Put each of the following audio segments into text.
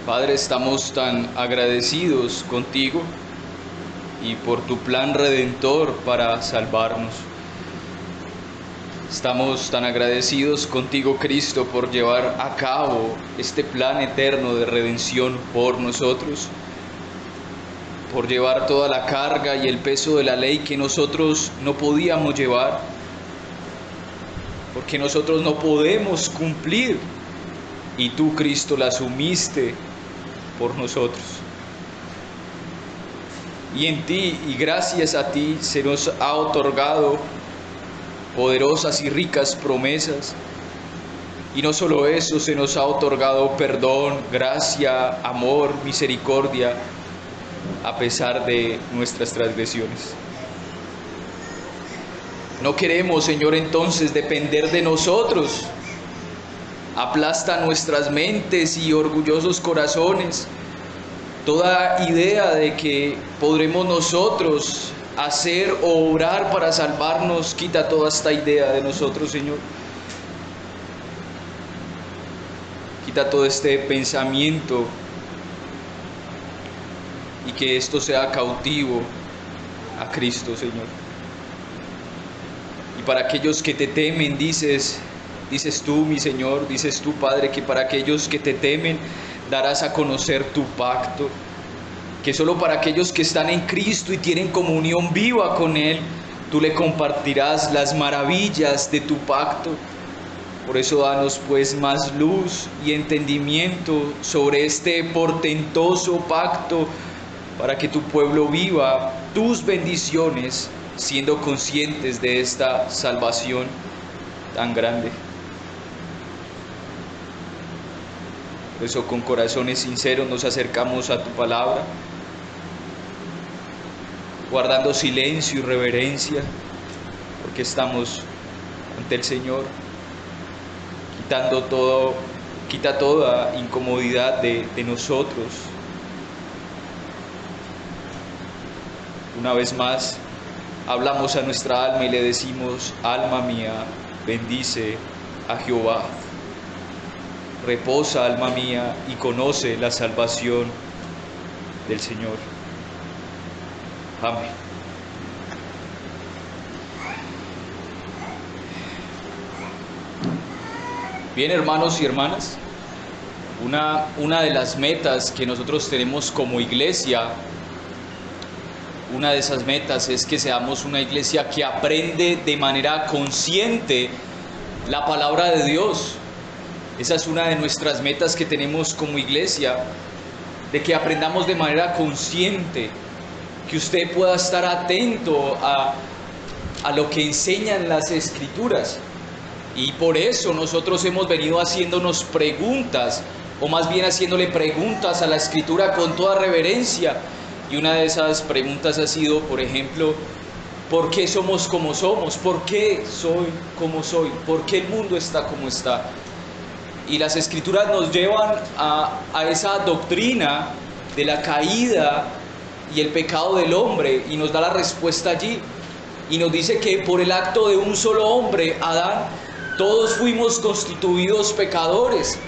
Padre, estamos tan agradecidos contigo y por tu plan redentor para salvarnos. Estamos tan agradecidos contigo, Cristo, por llevar a cabo este plan eterno de redención por nosotros, por llevar toda la carga y el peso de la ley que nosotros no podíamos llevar, porque nosotros no podemos cumplir, y tú, Cristo, la asumiste por nosotros. Y en ti, y gracias a ti, se nos ha otorgado poderosas y ricas promesas. Y no solo eso, se nos ha otorgado perdón, gracia, amor, misericordia, a pesar de nuestras transgresiones. No queremos, Señor, entonces depender de nosotros. Aplasta nuestras mentes y orgullosos corazones toda idea de que podremos nosotros hacer o obrar para salvarnos. Quita toda esta idea de nosotros, Señor. Quita todo este pensamiento y que esto sea cautivo a Cristo, Señor. Y para aquellos que te temen, dices tú, mi Señor, dices tú, Padre, que para aquellos que te temen darás a conocer tu pacto, que solo para aquellos que están en Cristo y tienen comunión viva con Él, tú le compartirás las maravillas de tu pacto. Por eso danos pues más luz y entendimiento sobre este portentoso pacto, para que tu pueblo viva tus bendiciones, siendo conscientes de esta salvación tan grande. Por eso, con corazones sinceros nos acercamos a tu palabra, guardando silencio y reverencia, porque estamos ante el Señor. Quita toda incomodidad de nosotros. Una vez más, hablamos a nuestra alma y le decimos: alma mía, bendice a Jehová. Reposa, alma mía, y conoce la salvación del Señor. Amén. Bien, hermanos y hermanas, una de las metas que nosotros tenemos como iglesia, una de esas metas es que seamos una iglesia que aprende de manera consciente la palabra de Dios. Esa es una de nuestras metas que tenemos como iglesia, de que aprendamos de manera consciente, que usted pueda estar atento a lo que enseñan las Escrituras. Y por eso nosotros hemos venido haciéndonos preguntas, o más bien haciéndole preguntas a la Escritura con toda reverencia. Y una de esas preguntas ha sido, por ejemplo, ¿por qué somos como somos? ¿Por qué soy como soy? ¿Por qué el mundo está como está? Y las Escrituras nos llevan a esa doctrina de la caída y el pecado del hombre, y nos da la respuesta allí. Y nos dice que por el acto de un solo hombre, Adán, todos fuimos constituidos pecadores.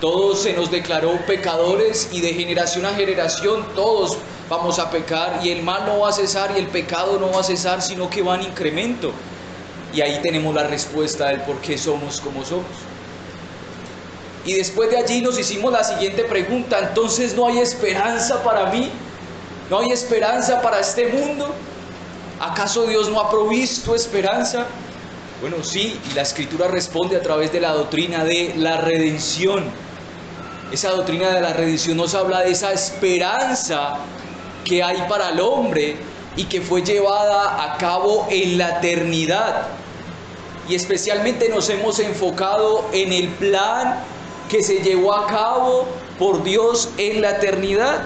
Todos se nos declaró pecadores, y de generación a generación todos vamos a pecar, y el mal no va a cesar y el pecado no va a cesar, sino que va en incremento. Y ahí tenemos la respuesta del por qué somos como somos. Y después de allí nos hicimos la siguiente pregunta: entonces, ¿no hay esperanza para mí? ¿No hay esperanza para este mundo? ¿Acaso Dios no ha provisto esperanza? Bueno, sí, y la Escritura responde a través de la doctrina de la redención. Esa doctrina de la redención nos habla de esa esperanza que hay para el hombre y que fue llevada a cabo en la eternidad. Y especialmente nos hemos enfocado en el plan que se llevó a cabo por Dios en la eternidad.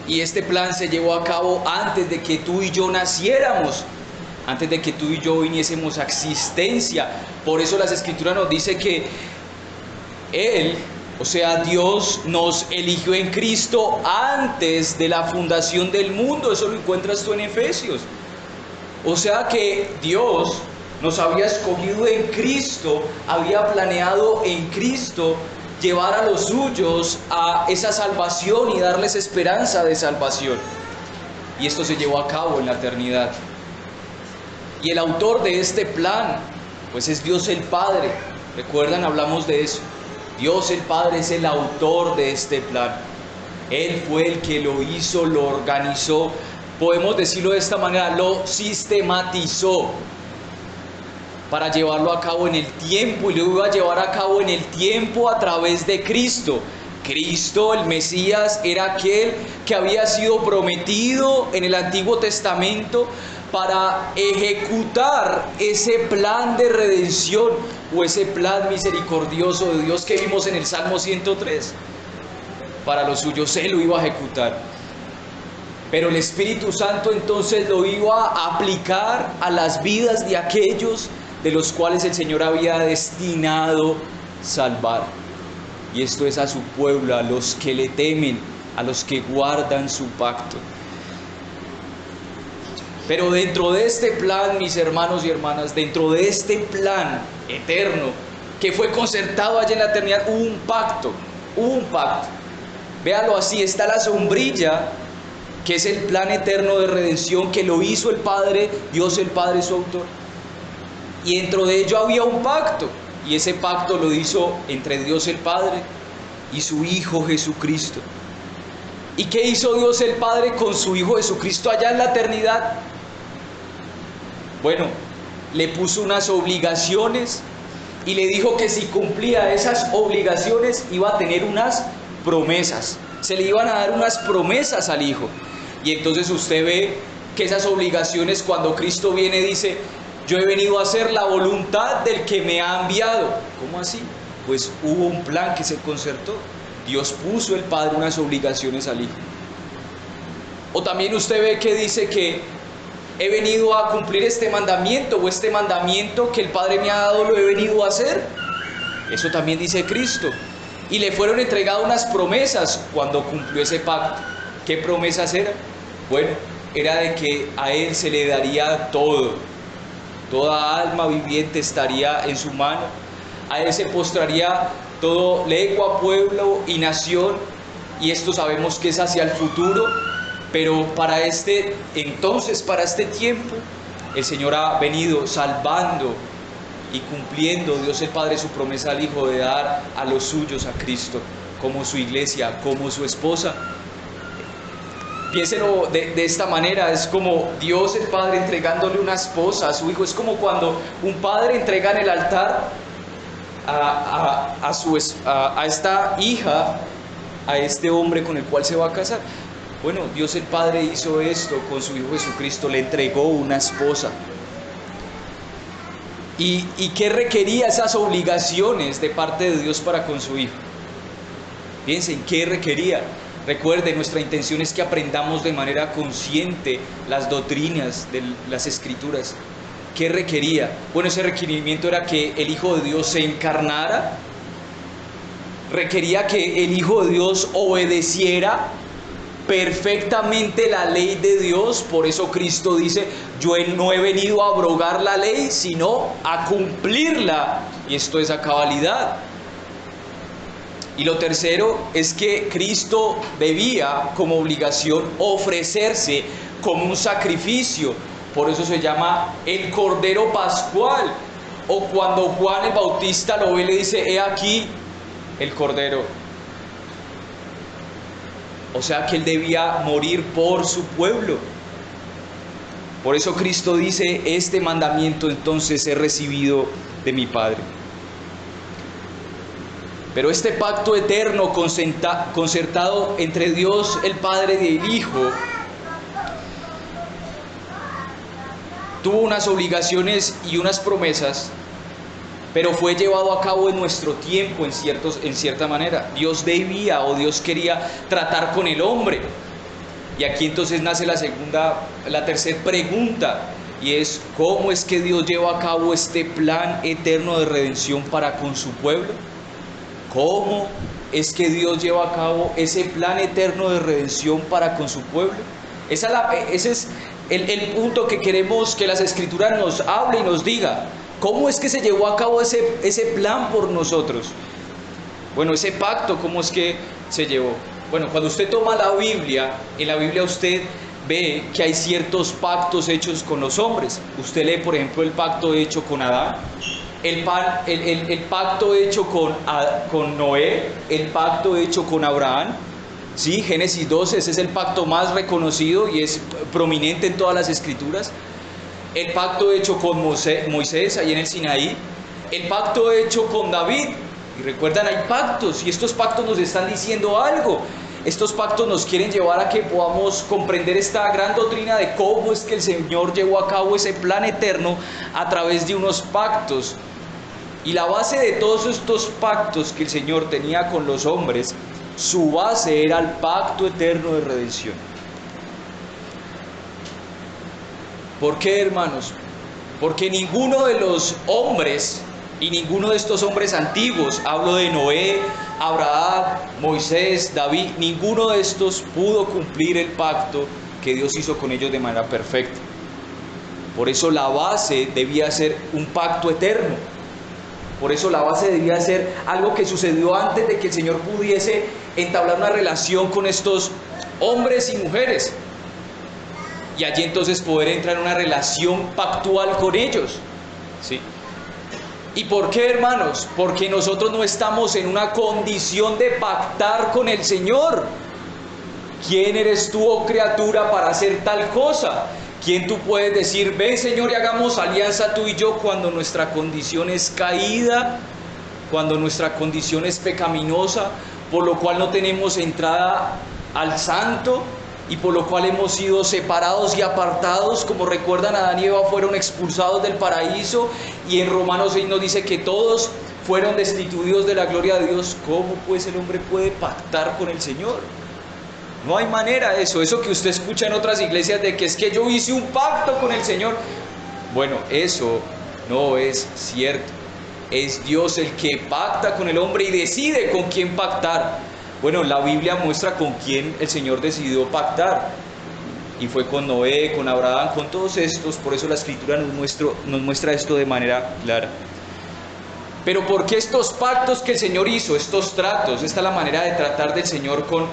Y este plan se llevó a cabo antes de que tú y yo naciéramos, antes de que tú y yo viniésemos a existencia. Por eso las Escrituras nos dice que Él, o sea, Dios, nos eligió en Cristo antes de la fundación del mundo. Eso lo encuentras tú en Efesios. O sea que Dios nos había escogido en Cristo, había planeado en Cristo llevar a los suyos a esa salvación y darles esperanza de salvación. Y esto se llevó a cabo en la eternidad. Y el autor de este plan, pues es Dios el Padre. ¿Recuerdan? Hablamos de eso. Dios el Padre es el autor de este plan. Él fue el que lo hizo, lo organizó. Podemos decirlo de esta manera, lo sistematizó para llevarlo a cabo en el tiempo, y lo iba a llevar a cabo en el tiempo a través de Cristo. Cristo, el Mesías, era aquel que había sido prometido en el Antiguo Testamento para ejecutar ese plan de redención o ese plan misericordioso de Dios que vimos en el Salmo 103. Para los suyos Él lo iba a ejecutar. Pero el Espíritu Santo entonces lo iba a aplicar a las vidas de aquellos de los cuales el Señor había destinado salvar. Y esto es a su pueblo, a los que le temen, a los que guardan su pacto. Pero dentro de este plan, mis hermanos y hermanas, dentro de este plan eterno que fue concertado allá en la eternidad, hubo un pacto, Véalo así, está la sombrilla, que es el plan eterno de redención que lo hizo el Padre, Dios el Padre, su autor. Y dentro de ello había un pacto, y ese pacto lo hizo entre Dios el Padre y su Hijo Jesucristo. ¿Y qué hizo Dios el Padre con su Hijo Jesucristo allá en la eternidad? Bueno, le puso unas obligaciones y le dijo que si cumplía esas obligaciones iba a tener unas promesas. Se le iban a dar unas promesas al Hijo. Y entonces usted ve que esas obligaciones, cuando Cristo viene, dice: yo he venido a hacer la voluntad del que me ha enviado. ¿Cómo así? Pues hubo un plan que se concertó. Dios puso el Padre unas obligaciones al Hijo. O también usted ve que dice que he venido a cumplir este mandamiento, o este mandamiento que el Padre me ha dado lo he venido a hacer. Eso también dice Cristo. Y le fueron entregadas unas promesas cuando cumplió ese pacto. ¿Qué promesas eran? Bueno, era de que a Él se le daría todo. Toda alma viviente estaría en su mano. A Él se postraría todo lengua, pueblo y nación. Y esto sabemos que es hacia el futuro. Pero para este tiempo, el Señor ha venido salvando y cumpliendo, Dios el Padre, su promesa al Hijo de dar a los suyos a Cristo, como su iglesia, como su esposa. Piénselo de esta manera, es como Dios el Padre entregándole una esposa a su Hijo. Es como cuando un padre entrega en el altar a esta hija, a este hombre con el cual se va a casar. Bueno, Dios el Padre hizo esto con su Hijo Jesucristo, le entregó una esposa. ¿Y qué requería esas obligaciones de parte de Dios para con su Hijo? Piensen, ¿qué requería? Recuerden, nuestra intención es que aprendamos de manera consciente las doctrinas de las Escrituras. ¿Qué requería? Bueno, ese requerimiento era que el Hijo de Dios se encarnara. Requería que el Hijo de Dios obedeciera perfectamente la ley de Dios. Por eso Cristo dice: yo no he venido a abrogar la ley, sino a cumplirla. Y esto es a cabalidad. Y lo tercero es que Cristo debía, como obligación, ofrecerse como un sacrificio. Por eso se llama el Cordero Pascual. O cuando Juan el Bautista lo ve, le dice: he aquí el Cordero. O sea que Él debía morir por su pueblo. Por eso Cristo dice: este mandamiento entonces he recibido de mi Padre. Pero este pacto eterno concertado entre Dios el Padre y el Hijo tuvo unas obligaciones y unas promesas, pero fue llevado a cabo en nuestro tiempo en cierta manera. Dios debía, o Dios quería tratar con el hombre. Y aquí entonces nace la tercera pregunta, y es: ¿cómo es que Dios lleva a cabo este plan eterno de redención para con su pueblo? ¿Cómo es que Dios lleva a cabo ese plan eterno de redención para con su pueblo? Esa es el punto que queremos que las Escrituras nos hable y nos diga. ¿Cómo es que se llevó a cabo ese plan por nosotros? Bueno, ese pacto, ¿cómo es que se llevó? Bueno, cuando usted toma la Biblia, en la Biblia usted ve que hay ciertos pactos hechos con los hombres. Usted lee, por ejemplo, el pacto hecho con Adán, el pacto hecho con Noé, el pacto hecho con Abraham. Sí, Génesis 12, ese es el pacto más reconocido y es prominente en todas las Escrituras. El pacto hecho con Moisés, ahí en el Sinaí. El pacto hecho con David. Y recuerdan, hay pactos y estos pactos nos están diciendo algo. Estos pactos nos quieren llevar a que podamos comprender esta gran doctrina de cómo es que el Señor llevó a cabo ese plan eterno a través de unos pactos. Y la base de todos estos pactos que el Señor tenía con los hombres, su base era el pacto eterno de redención. ¿Por qué, hermanos? Porque ninguno de los hombres, y ninguno de estos hombres antiguos, hablo de Noé, Abraham, Moisés, David, ninguno de estos pudo cumplir el pacto que Dios hizo con ellos de manera perfecta. Por eso la base debía ser un pacto eterno. Por eso la base debía ser algo que sucedió antes de que el Señor pudiese entablar una relación con estos hombres y mujeres. Y allí entonces poder entrar en una relación pactual con ellos. ¿Sí? ¿Y por qué, hermanos? Porque nosotros no estamos en una condición de pactar con el Señor. ¿Quién eres tú, oh criatura, para hacer tal cosa? ¿Quién tú puedes decir, ven Señor y hagamos alianza tú y yo, cuando nuestra condición es caída, cuando nuestra condición es pecaminosa, por lo cual no tenemos entrada al santo y por lo cual hemos sido separados y apartados? Como recuerdan, Adán y Eva fueron expulsados del paraíso y en Romanos 6 nos dice que todos fueron destituidos de la gloria de Dios. ¿Cómo pues el hombre puede pactar con el Señor? No hay manera de eso que usted escucha en otras iglesias de que es que yo hice un pacto con el Señor. Bueno, eso no es cierto. Es Dios el que pacta con el hombre y decide con quién pactar. Bueno, la Biblia muestra con quién el Señor decidió pactar. Y fue con Noé, con Abraham, con todos estos. Por eso la Escritura nos muestra esto de manera clara. Pero ¿por qué estos pactos que el Señor hizo, estos tratos? Esta es la manera de tratar del Señor con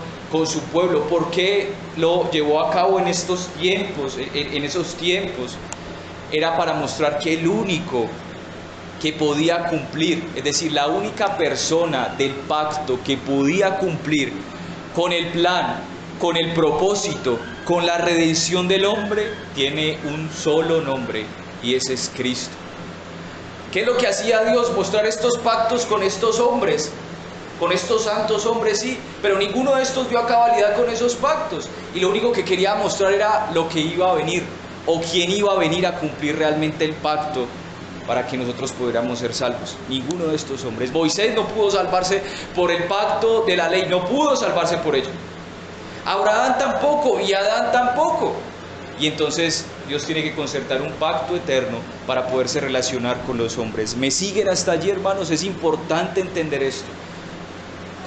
su pueblo. ¿Por qué lo llevó a cabo en estos tiempos? En esos tiempos era para mostrar que el único que podía cumplir, es decir, la única persona del pacto que podía cumplir con el plan, con el propósito, con la redención del hombre, tiene un solo nombre, y ese es Cristo. ¿Qué es lo que hacía Dios? Mostrar estos pactos con estos hombres, con estos santos hombres, sí, pero ninguno de estos dio a cabalidad con esos pactos, y lo único que quería mostrar era lo que iba a venir, o quién iba a venir a cumplir realmente el pacto para que nosotros pudiéramos ser salvos. Ninguno de estos hombres. Moisés no pudo salvarse por el pacto de la ley, no pudo salvarse por ello. Abraham tampoco y Adán tampoco. Y entonces Dios tiene que concertar un pacto eterno para poderse relacionar con los hombres. ¿Me siguen hasta allí, hermanos? Es importante entender esto.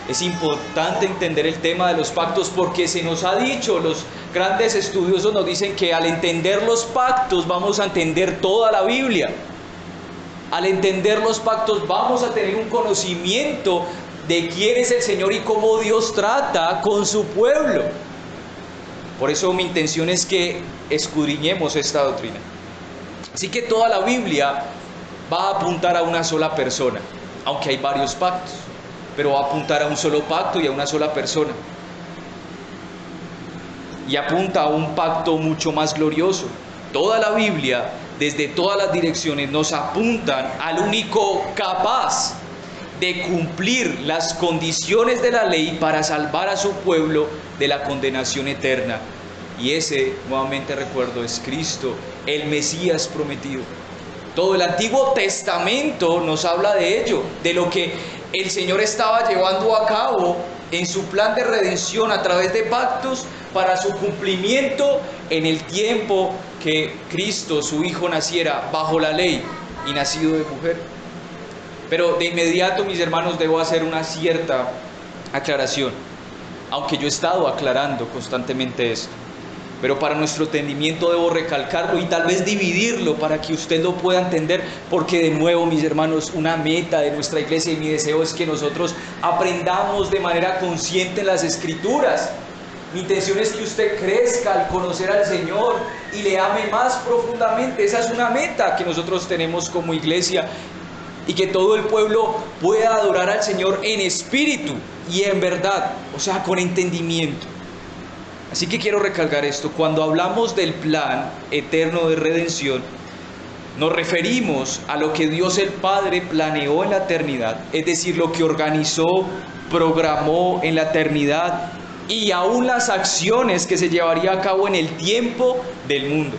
Es importante entender el tema de los pactos, porque se nos ha dicho, los grandes estudiosos nos dicen que al entender los pactos vamos a entender toda la Biblia. Al entender los pactos vamos a tener un conocimiento de quién es el Señor y cómo Dios trata con su pueblo. Por eso mi intención es que escudriñemos esta doctrina. Así que toda la Biblia va a apuntar a una sola persona, aunque hay varios pactos, pero va a apuntar a un solo pacto y a una sola persona. Y apunta a un pacto mucho más glorioso. Toda la Biblia, desde todas las direcciones, nos apuntan al único capaz de cumplir las condiciones de la ley para salvar a su pueblo de la condenación eterna. Y ese, nuevamente recuerdo, es Cristo, el Mesías prometido. Todo el Antiguo Testamento nos habla de ello, de lo que el Señor estaba llevando a cabo en su plan de redención a través de pactos para su cumplimiento en el tiempo que Cristo, su Hijo, naciera bajo la ley y nacido de mujer. Pero de inmediato, mis hermanos, debo hacer una cierta aclaración, aunque yo he estado aclarando constantemente esto. pero para nuestro entendimiento debo recalcarlo y tal vez dividirlo para que usted lo pueda entender, porque de nuevo, mis hermanos, una meta de nuestra iglesia y mi deseo es que nosotros aprendamos de manera consciente en las Escrituras. Mi intención es que usted crezca al conocer al Señor y le ame más profundamente. Esa es una meta que nosotros tenemos como iglesia, y que todo el pueblo pueda adorar al Señor en espíritu y en verdad, o sea, con entendimiento. Así que quiero recalcar esto: cuando hablamos del plan eterno de redención, nos referimos a lo que Dios el Padre planeó en la eternidad, es decir, lo que organizó, programó en la eternidad, y aún las acciones que se llevaría a cabo en el tiempo del mundo.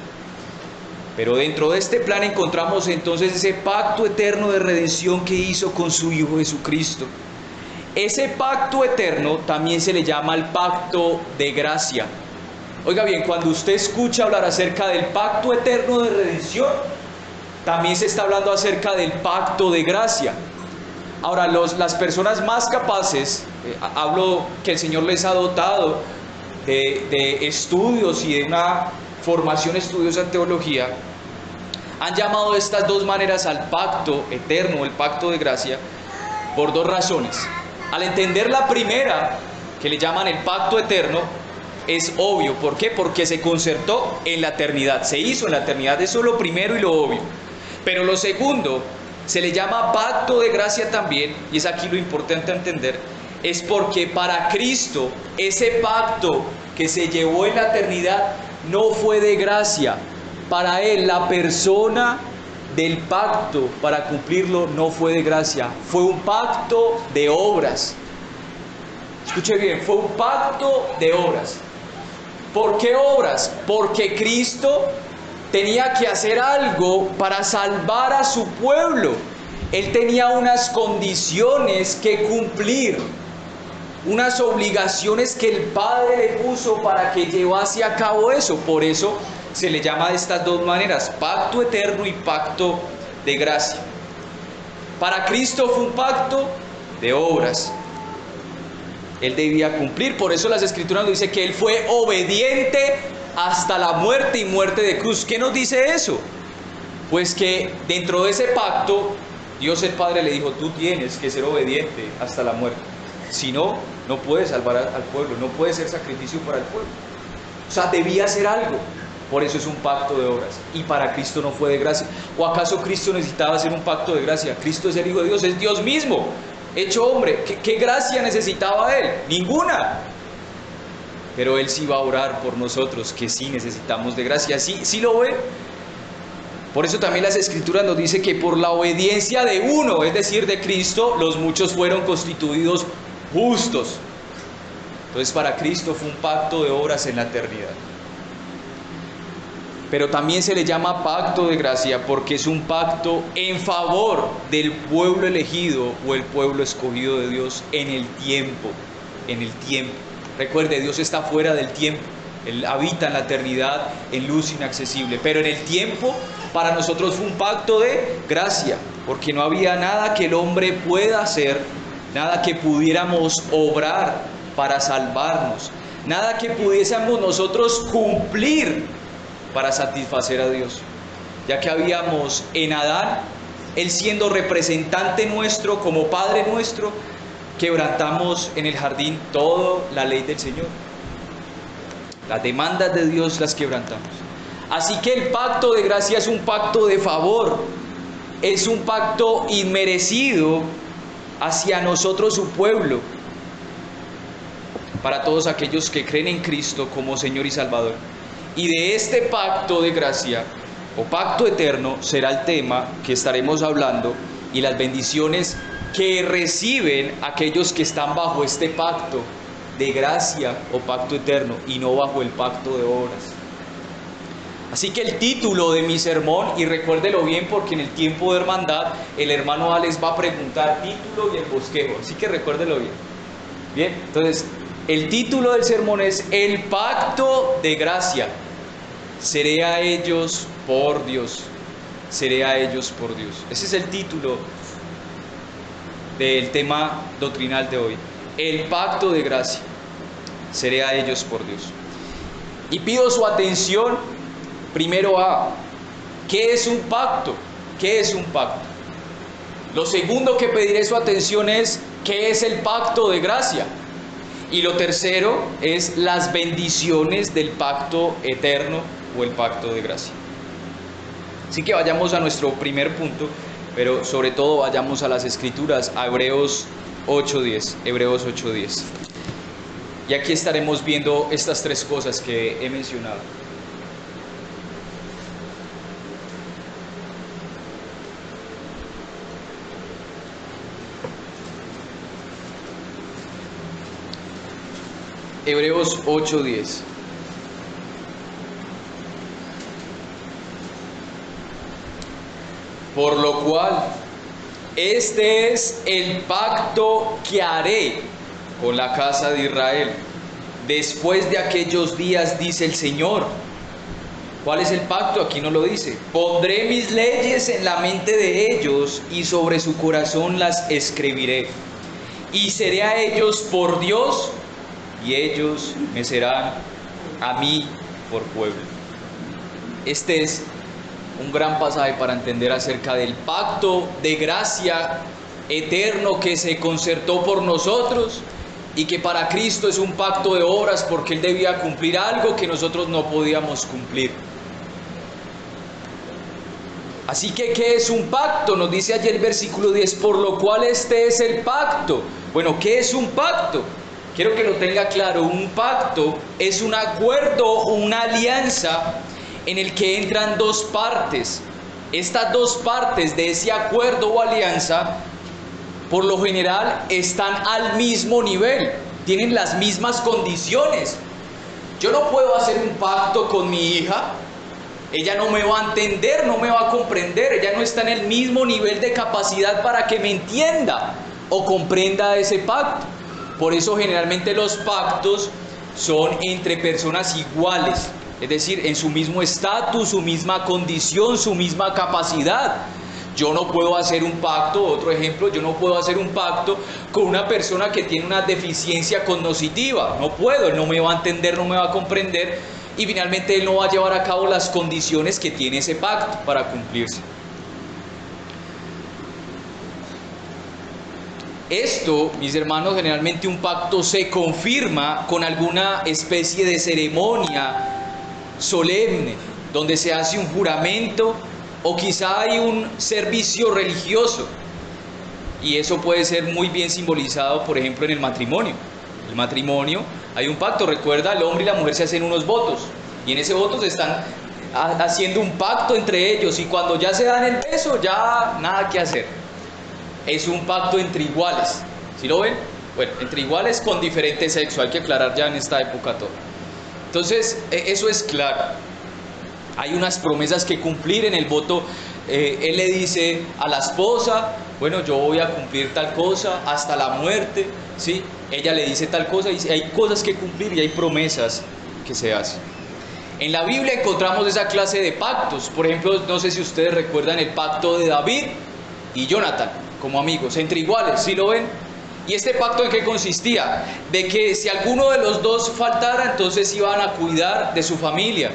Pero dentro de este plan encontramos entonces ese pacto eterno de redención que hizo con su Hijo Jesucristo. Ese pacto eterno también se le llama el pacto de gracia. Oiga bien, cuando usted escucha hablar acerca del pacto eterno de redención, también se está hablando acerca del pacto de gracia. Ahora, las personas más capaces, hablo que el Señor les ha dotado de estudios y de una formación estudiosa en teología, han llamado de estas dos maneras al pacto eterno, el pacto de gracia, por dos razones. Al entender la primera, que le llaman el pacto eterno, es obvio. ¿Por qué? Porque se concertó en la eternidad, se hizo en la eternidad. Eso es lo primero y lo obvio. Pero lo segundo, se le llama pacto de gracia también, y es aquí lo importante a entender, es porque para Cristo ese pacto que se llevó en la eternidad no fue de gracia. Para Él la persona del pacto para cumplirlo no fue de gracia, fue un pacto de obras. Escuche bien, fue un pacto de obras. ¿Por qué obras? Porque Cristo tenía que hacer algo para salvar a su pueblo. Él tenía unas condiciones que cumplir, unas obligaciones que el Padre le puso para que llevase a cabo eso. Por eso se le llama de estas dos maneras, pacto eterno y pacto de gracia. Para Cristo fue un pacto de obras. Él debía cumplir, por eso las Escrituras nos dicen que Él fue obediente hasta la muerte y muerte de cruz. ¿Qué nos dice eso? Pues que dentro de ese pacto, Dios el Padre le dijo: tú tienes que ser obediente hasta la muerte. Si no, no puedes salvar al pueblo, no puedes ser sacrificio para el pueblo. O sea, debía hacer algo. Por eso es un pacto de obras. Y para Cristo no fue de gracia. ¿O acaso Cristo necesitaba hacer un pacto de gracia? Cristo es el Hijo de Dios, es Dios mismo, hecho hombre. ¿Qué gracia necesitaba Él? Ninguna. Pero Él sí va a orar por nosotros, que sí necesitamos de gracia. ¿Sí lo ven? Por eso también las Escrituras nos dicen que por la obediencia de uno, es decir, de Cristo, los muchos fueron constituidos justos. Entonces para Cristo fue un pacto de obras en la eternidad. Pero también se le llama pacto de gracia porque es un pacto en favor del pueblo elegido o el pueblo escogido de Dios en el tiempo. En el tiempo. Recuerde, Dios está fuera del tiempo. Él habita en la eternidad en luz inaccesible. Pero en el tiempo para nosotros fue un pacto de gracia, porque no había nada que el hombre pueda hacer, nada que pudiéramos obrar para salvarnos, nada que pudiésemos nosotros cumplir para satisfacer a Dios, ya que habíamos en Adán, Él siendo representante nuestro, como Padre nuestro, quebrantamos en el jardín toda la ley del Señor. Las demandas de Dios las quebrantamos. Así que el pacto de gracia es un pacto de favor, es un pacto inmerecido hacia nosotros, su pueblo, para todos aquellos que creen en Cristo como Señor y Salvador. Y de este pacto de gracia o pacto eterno será el tema que estaremos hablando, y las bendiciones que reciben aquellos que están bajo este pacto de gracia o pacto eterno y no bajo el pacto de obras. Así que el título de mi sermón, y recuérdelo bien porque en el tiempo de hermandad el hermano Alex va a preguntar título y el bosquejo, así que recuérdelo bien. Bien, entonces el título del sermón es el pacto de gracia. Seré a ellos por Dios, seré a ellos por Dios. Ese es el título del tema doctrinal de hoy. El pacto de gracia, seré a ellos por Dios. Y pido su atención primero a ¿qué es un pacto? ¿Qué es un pacto? Lo segundo que pediré su atención es ¿qué es el pacto de gracia? Y lo tercero es las bendiciones del pacto eterno o el pacto de gracia. Así que vayamos a nuestro primer punto, pero sobre todo vayamos a las Escrituras, a Hebreos 8:10. Hebreos 8:10. Y aquí estaremos viendo estas tres cosas que he mencionado. Hebreos 8:10. Por lo cual, este es el pacto que haré con la casa de Israel después de aquellos días, dice el Señor. ¿Cuál es el pacto? Aquí no lo dice. Pondré mis leyes en la mente de ellos y sobre su corazón las escribiré. Y seré a ellos por Dios y ellos me serán a mí por pueblo. Este es un gran pasaje para entender acerca del pacto de gracia eterno que se concertó por nosotros y que para Cristo es un pacto de obras porque Él debía cumplir algo que nosotros no podíamos cumplir. Así que, ¿qué es un pacto? Nos dice ayer el versículo 10, por lo cual este es el pacto. Bueno, ¿qué es un pacto? Quiero que lo tenga claro, un pacto es un acuerdo, una alianza en el que entran dos partes. Estas dos partes de ese acuerdo o alianza, por lo general, están al mismo nivel, tienen las mismas condiciones. Yo no puedo hacer un pacto con mi hija, ella no me va a entender, no me va a comprender, ella no está en el mismo nivel de capacidad para que me entienda o comprenda ese pacto. Por eso generalmente los pactos son entre personas iguales, es decir, en su mismo estatus, su misma condición, su misma capacidad. Yo no puedo hacer un pacto, otro ejemplo, yo no puedo hacer un pacto con una persona que tiene una deficiencia cognitiva. No puedo, él no me va a entender, no me va a comprender y finalmente él no va a llevar a cabo las condiciones que tiene ese pacto para cumplirse. Esto, mis hermanos, generalmente un pacto se confirma con alguna especie de ceremonia solemne, donde se hace un juramento o quizá hay un servicio religioso. Y eso puede ser muy bien simbolizado, por ejemplo, en el matrimonio. El matrimonio, hay un pacto, recuerda, el hombre y la mujer se hacen unos votos. Y en ese voto se están haciendo un pacto entre ellos. Y cuando ya se dan el beso, ya nada que hacer. Es un pacto entre iguales. ¿Sí lo ven? Bueno, entre iguales con diferente sexo. Hay que aclarar ya en esta época todo. Entonces, eso es claro. Hay unas promesas que cumplir en el voto. Él le dice a la esposa, bueno, yo voy a cumplir tal cosa hasta la muerte, ¿sí? Ella le dice tal cosa y hay cosas que cumplir y hay promesas que se hacen. En la Biblia encontramos esa clase de pactos. Por ejemplo, no sé si ustedes recuerdan el pacto de David y Jonathan como amigos, entre iguales, ¿sí lo ven? ¿Y este pacto en qué consistía? De que si alguno de los dos faltara, entonces iban a cuidar de su familia,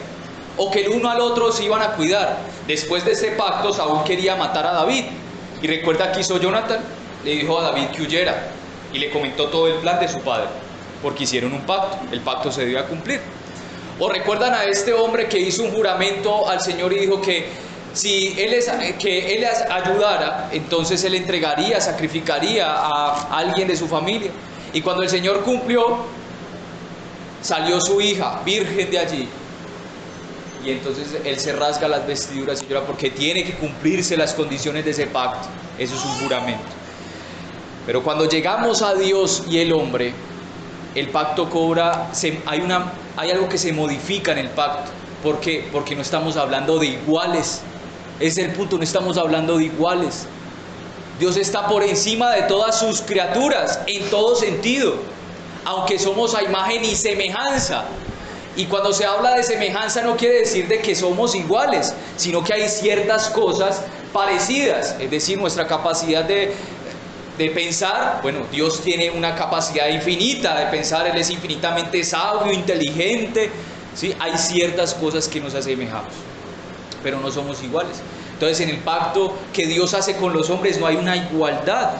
o que el uno al otro se iban a cuidar. Después de ese pacto, Saúl quería matar a David, y recuerda que hizo Jonathan, le dijo a David que huyera, y le comentó todo el plan de su padre, porque hicieron un pacto, el pacto se debía cumplir. O recuerdan a este hombre que hizo un juramento al Señor y dijo que si él les ayudara, entonces él entregaría, sacrificaría a alguien de su familia. Y cuando el Señor cumplió, salió su hija, virgen de allí. Y entonces él se rasga las vestiduras y llora porque tiene que cumplirse las condiciones de ese pacto. Eso es un juramento. Pero cuando llegamos a Dios y el hombre, el pacto cobra, hay algo que se modifica en el pacto. ¿Por qué? Porque no estamos hablando de iguales. Ese es el punto, no estamos hablando de iguales. Dios está por encima de todas sus criaturas, en todo sentido, aunque somos a imagen y semejanza. Y cuando se habla de semejanza no quiere decir de que somos iguales, sino que hay ciertas cosas parecidas, es decir, nuestra capacidad de pensar, bueno, Dios tiene una capacidad infinita de pensar, Él es infinitamente sabio, inteligente, ¿sí? Hay ciertas cosas que nos asemejamos, pero no somos iguales. Entonces, en el pacto que Dios hace con los hombres no hay una igualdad.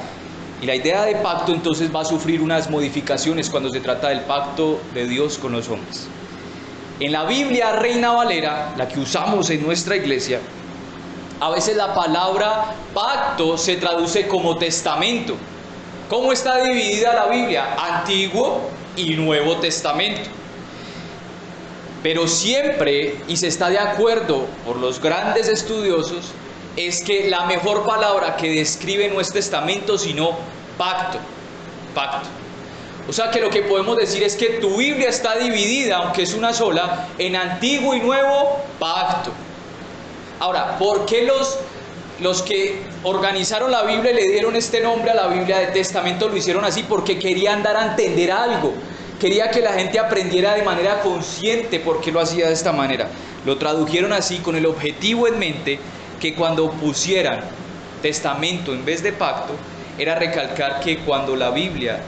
Y la idea de pacto entonces va a sufrir unas modificaciones cuando se trata del pacto de Dios con los hombres. En la Biblia Reina Valera, la que usamos en nuestra iglesia, a veces la palabra pacto se traduce como testamento. ¿Cómo está dividida la Biblia? Antiguo y Nuevo Testamento. Pero siempre, y se está de acuerdo por los grandes estudiosos, es que la mejor palabra que describe no es testamento, sino pacto. Pacto. O sea que lo que podemos decir es que tu Biblia está dividida, aunque es una sola, en Antiguo y Nuevo Pacto. Ahora, ¿por qué los que organizaron la Biblia y le dieron este nombre a la Biblia de testamento lo hicieron así? Porque querían dar a entender algo. Quería que la gente aprendiera de manera consciente por qué lo hacía de esta manera. Lo tradujeron así con el objetivo en mente, que cuando pusieran testamento en vez de pacto, era recalcar que cuando la Biblia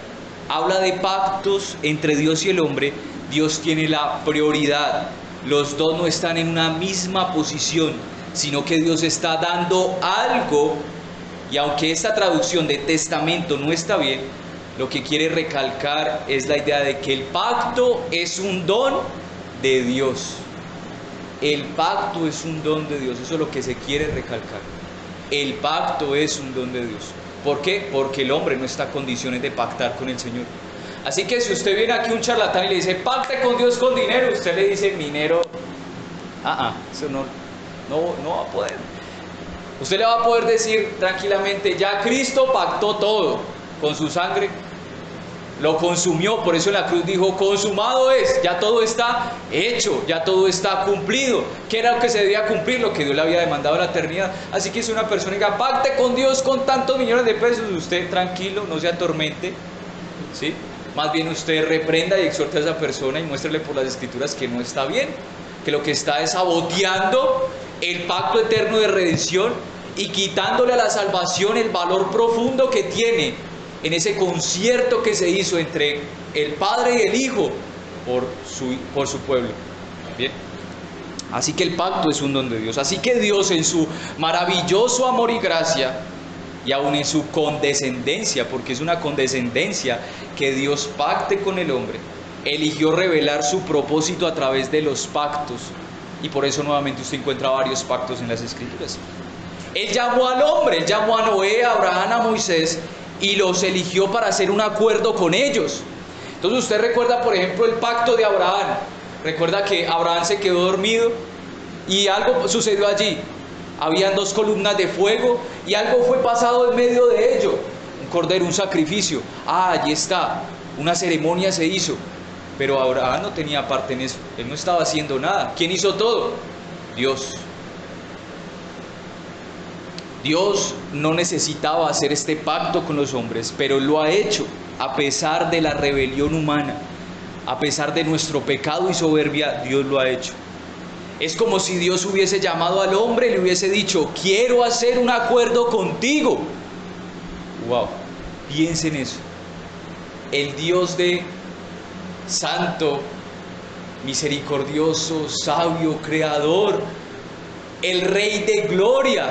habla de pactos entre Dios y el hombre, Dios tiene la prioridad. Los dos no están en una misma posición, sino que Dios está dando algo. Y aunque esta traducción de testamento no está bien, lo que quiere recalcar es la idea de que el pacto es un don de Dios. El pacto es un don de Dios, eso es lo que se quiere recalcar. El pacto es un don de Dios. ¿Por qué? Porque el hombre no está en condiciones de pactar con el Señor. Así que si usted viene aquí un charlatán y le dice, pacte con Dios con dinero, usted le dice, minero, eso no va a poder. Usted le va a poder decir tranquilamente, ya Cristo pactó todo con su sangre, lo consumió, por eso en la cruz dijo, consumado es, ya todo está hecho, ya todo está cumplido. ¿Qué era lo que se debía cumplir? Lo que Dios le había demandado en la eternidad. Así que si una persona diga, pacte con Dios con tantos millones de pesos, usted tranquilo, no se atormente, ¿sí? Más bien usted reprenda y exhorte a esa persona y muéstrele por las escrituras que no está bien, que lo que está es saboteando el pacto eterno de redención y quitándole a la salvación el valor profundo que tiene en ese concierto que se hizo entre el Padre y el Hijo por su pueblo. Bien. Así que el pacto es un don de Dios. Así que Dios, en su maravilloso amor y gracia, y aún en su condescendencia, porque es una condescendencia que Dios pacte con el hombre, eligió revelar su propósito a través de los pactos. Y por eso nuevamente usted encuentra varios pactos en las Escrituras. Él llamó al hombre, él llamó a Noé, a Abraham, a Moisés, y los eligió para hacer un acuerdo con ellos. Entonces usted recuerda, por ejemplo, el pacto de Abraham. Recuerda que Abraham se quedó dormido y algo sucedió allí. Habían dos columnas de fuego y algo fue pasado en medio de ello. Un cordero, un sacrificio. Allí está. Una ceremonia se hizo. Pero Abraham no tenía parte en eso. Él no estaba haciendo nada. ¿Quién hizo todo? Dios. Dios no necesitaba hacer este pacto con los hombres, pero lo ha hecho a pesar de la rebelión humana, a pesar de nuestro pecado y soberbia. Dios lo ha hecho. Es como si Dios hubiese llamado al hombre y le hubiese dicho, quiero hacer un acuerdo contigo. Wow, piensen en eso. El Dios de santo, misericordioso, sabio, creador, el Rey de gloria,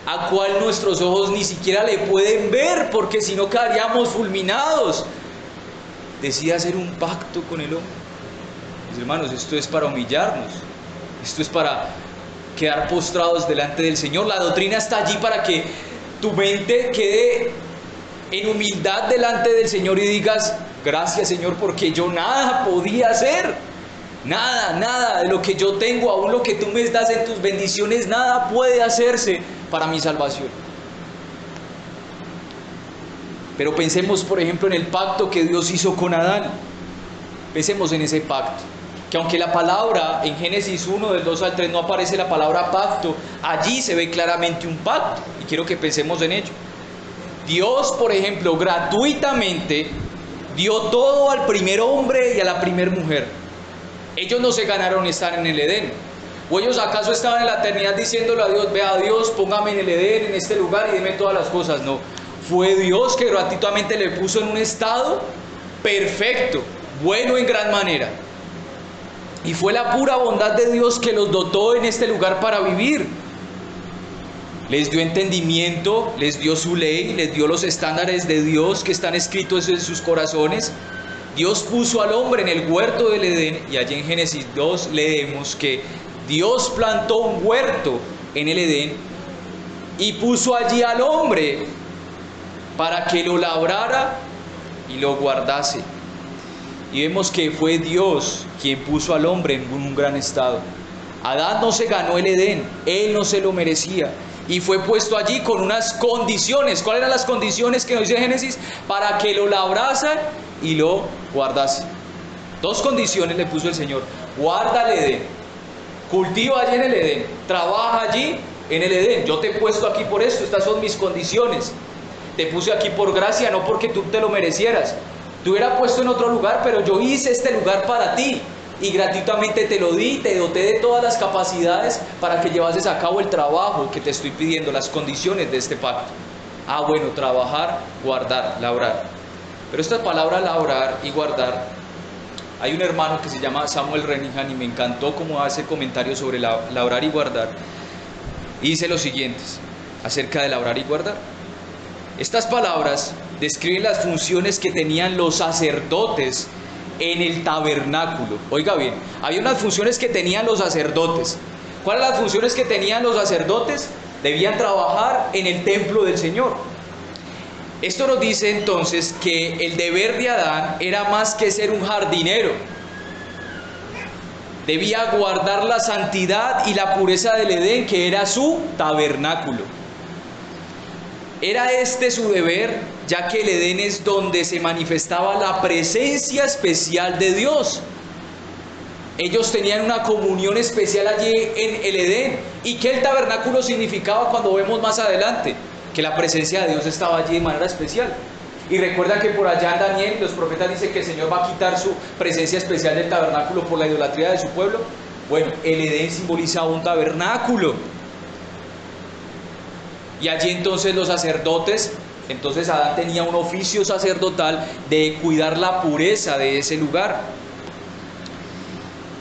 a cual nuestros ojos ni siquiera le pueden ver, porque si no quedaríamos fulminados, decide hacer un pacto con el hombre. Mis hermanos, esto es para humillarnos, esto es para quedar postrados delante del Señor. La doctrina está allí para que tu mente quede en humildad delante del Señor y digas, gracias Señor, porque yo nada podía hacer. Nada de lo que yo tengo, aún lo que tú me das en tus bendiciones, nada puede hacerse para mi salvación. Pero pensemos, por ejemplo, en el pacto que Dios hizo con Adán. Pensemos en ese pacto. Que aunque la palabra en Génesis 1, del 2 al 3, no aparece la palabra pacto, allí se ve claramente un pacto. Y quiero que pensemos en ello. Dios, por ejemplo, gratuitamente dio todo al primer hombre y a la primer mujer. Ellos no se ganaron estar en el Edén. ¿O ellos acaso estaban en la eternidad diciéndole a Dios, vea Dios, póngame en el Edén, en este lugar y deme todas las cosas? No, fue Dios que gratuitamente le puso en un estado perfecto, bueno en gran manera. Y fue la pura bondad de Dios que los dotó en este lugar para vivir. Les dio entendimiento, les dio su ley, les dio los estándares de Dios que están escritos en sus corazones. Dios puso al hombre en el huerto del Edén, y allí en Génesis 2 leemos que Dios plantó un huerto en el Edén y puso allí al hombre para que lo labrara y lo guardase. Y vemos que fue Dios quien puso al hombre en un gran estado. Adán no se ganó el Edén, él no se lo merecía. Y fue puesto allí con unas condiciones. ¿Cuáles eran las condiciones que nos dice Génesis? Para que lo labrase y lo guardase. Dos condiciones le puso el Señor. Guarda el Edén, cultiva allí en el Edén, trabaja allí en el Edén. Yo te he puesto aquí por esto, estas son mis condiciones. Te puse aquí por gracia, no porque tú te lo merecieras. Te hubiera puesto en otro lugar, pero yo hice este lugar para ti. Y gratuitamente te lo di, te doté de todas las capacidades para que llevases a cabo el trabajo que te estoy pidiendo, las condiciones de este pacto. Bueno, trabajar, guardar, labrar. Pero esta palabra labrar y guardar, hay un hermano que se llama Samuel Renihan y me encantó cómo hace comentarios sobre labrar y guardar. Y dice lo siguiente acerca de labrar y guardar. Estas palabras describen las funciones que tenían los sacerdotes en el tabernáculo. Oiga bien, había unas funciones que tenían los sacerdotes. ¿Cuáles eran las funciones que tenían los sacerdotes? Debían trabajar en el templo del Señor. Esto nos dice entonces que el deber de Adán era más que ser un jardinero. Debía guardar la santidad y la pureza del Edén, que era su tabernáculo. Era este su deber, ya que el Edén es donde se manifestaba la presencia especial de Dios. Ellos tenían una comunión especial allí en el Edén. ¿Y qué el tabernáculo significaba cuando vemos más adelante? Que la presencia de Dios estaba allí de manera especial. Y recuerda que por allá en Daniel los profetas dicen que el Señor va a quitar su presencia especial del tabernáculo por la idolatría de su pueblo. Bueno, el Edén simbolizaba un tabernáculo. Y allí entonces los sacerdotes, entonces Adán tenía un oficio sacerdotal de cuidar la pureza de ese lugar.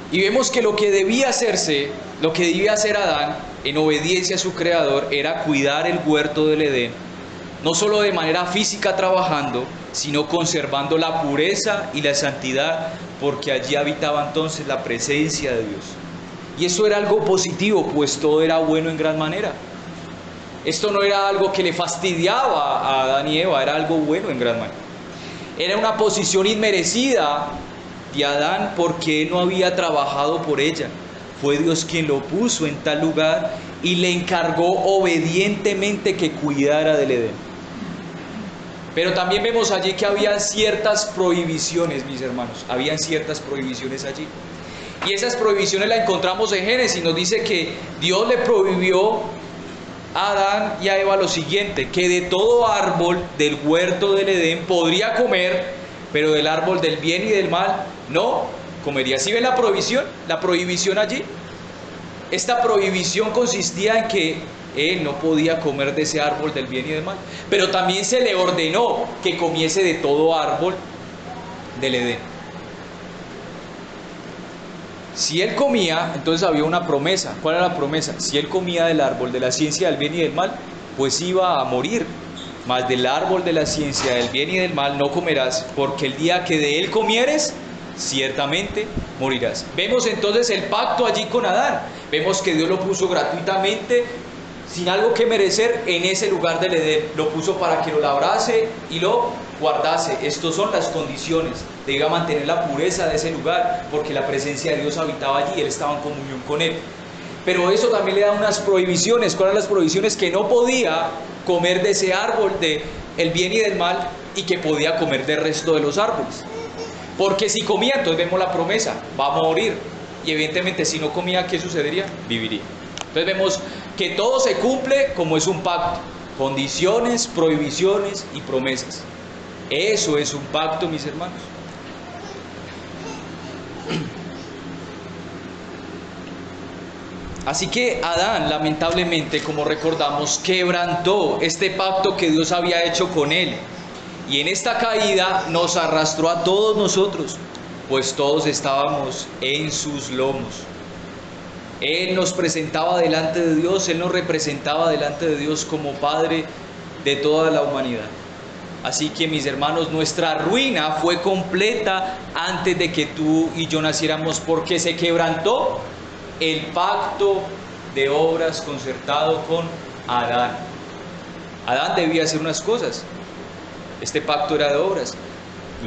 Y vemos que lo que debía hacerse, lo que debía hacer Adán en obediencia a su creador era cuidar el huerto del Edén, no solo de manera física trabajando, sino conservando la pureza y la santidad, porque allí habitaba entonces la presencia de Dios. Y eso era algo positivo, pues todo era bueno en gran manera. Esto no era algo que le fastidiaba a Adán y Eva, era algo bueno en gran manera. Era una posición inmerecida de Adán porque él no había trabajado por ella. Fue Dios quien lo puso en tal lugar y le encargó obedientemente que cuidara del Edén. Pero también vemos allí que había ciertas prohibiciones, mis hermanos. Habían ciertas prohibiciones allí. Y esas prohibiciones las encontramos en Génesis. Nos dice que Dios le prohibió a Adán y a Eva lo siguiente: que de todo árbol del huerto del Edén podría comer, pero del árbol del bien y del mal no comería. ¿Sí ven la prohibición? La prohibición allí. Esta prohibición consistía en que él no podía comer de ese árbol del bien y del mal, pero también se le ordenó que comiese de todo árbol del Edén. Si él comía, entonces había una promesa. ¿Cuál era la promesa? Si él comía del árbol de la ciencia del bien y del mal, pues iba a morir. Mas del árbol de la ciencia del bien y del mal no comerás, porque el día que de él comieres, ciertamente morirás. Vemos entonces el pacto allí con Adán. Vemos que Dios lo puso gratuitamente, sin algo que merecer, en ese lugar del Edén. Lo puso para que lo labrase y lo guardase. Estas son las condiciones. Debía mantener la pureza de ese lugar, porque la presencia de Dios habitaba allí y él estaba en comunión con él. Pero eso también le da unas prohibiciones. ¿Cuáles eran las prohibiciones? Que no podía comer de ese árbol del bien y del mal, y que podía comer del resto de los árboles. Porque si comía, entonces vemos la promesa, va a morir. Y evidentemente si no comía, ¿qué sucedería? Viviría. Entonces vemos que todo se cumple como es un pacto. Condiciones, prohibiciones y promesas. Eso es un pacto, mis hermanos. Así que Adán, lamentablemente, como recordamos, quebrantó este pacto que Dios había hecho con él. Y en esta caída nos arrastró a todos nosotros. pues todos estábamos en sus lomos. Él nos presentaba delante de Dios, Él nos representaba delante de Dios como Padre de toda la humanidad. Así que, mis hermanos, nuestra ruina fue completa antes de que tú y yo naciéramos, porque se quebrantó el pacto de obras concertado con Adán. Adán debía hacer unas cosas. Este pacto era de obras: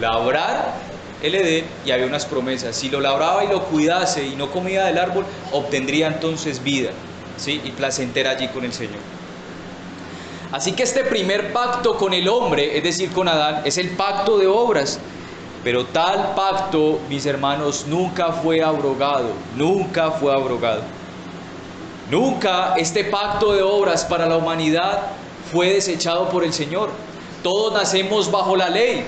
labrar el Edén, y había unas promesas. Si lo labraba y lo cuidase y no comía del árbol, obtendría entonces vida, ¿sí? Y placentera allí con el Señor. Así que este primer pacto con el hombre, es decir, con Adán, es el pacto de obras. Pero tal pacto, mis hermanos, nunca fue abrogado, nunca fue abrogado. Nunca este pacto de obras para la humanidad fue desechado por el Señor. Todos nacemos bajo la ley.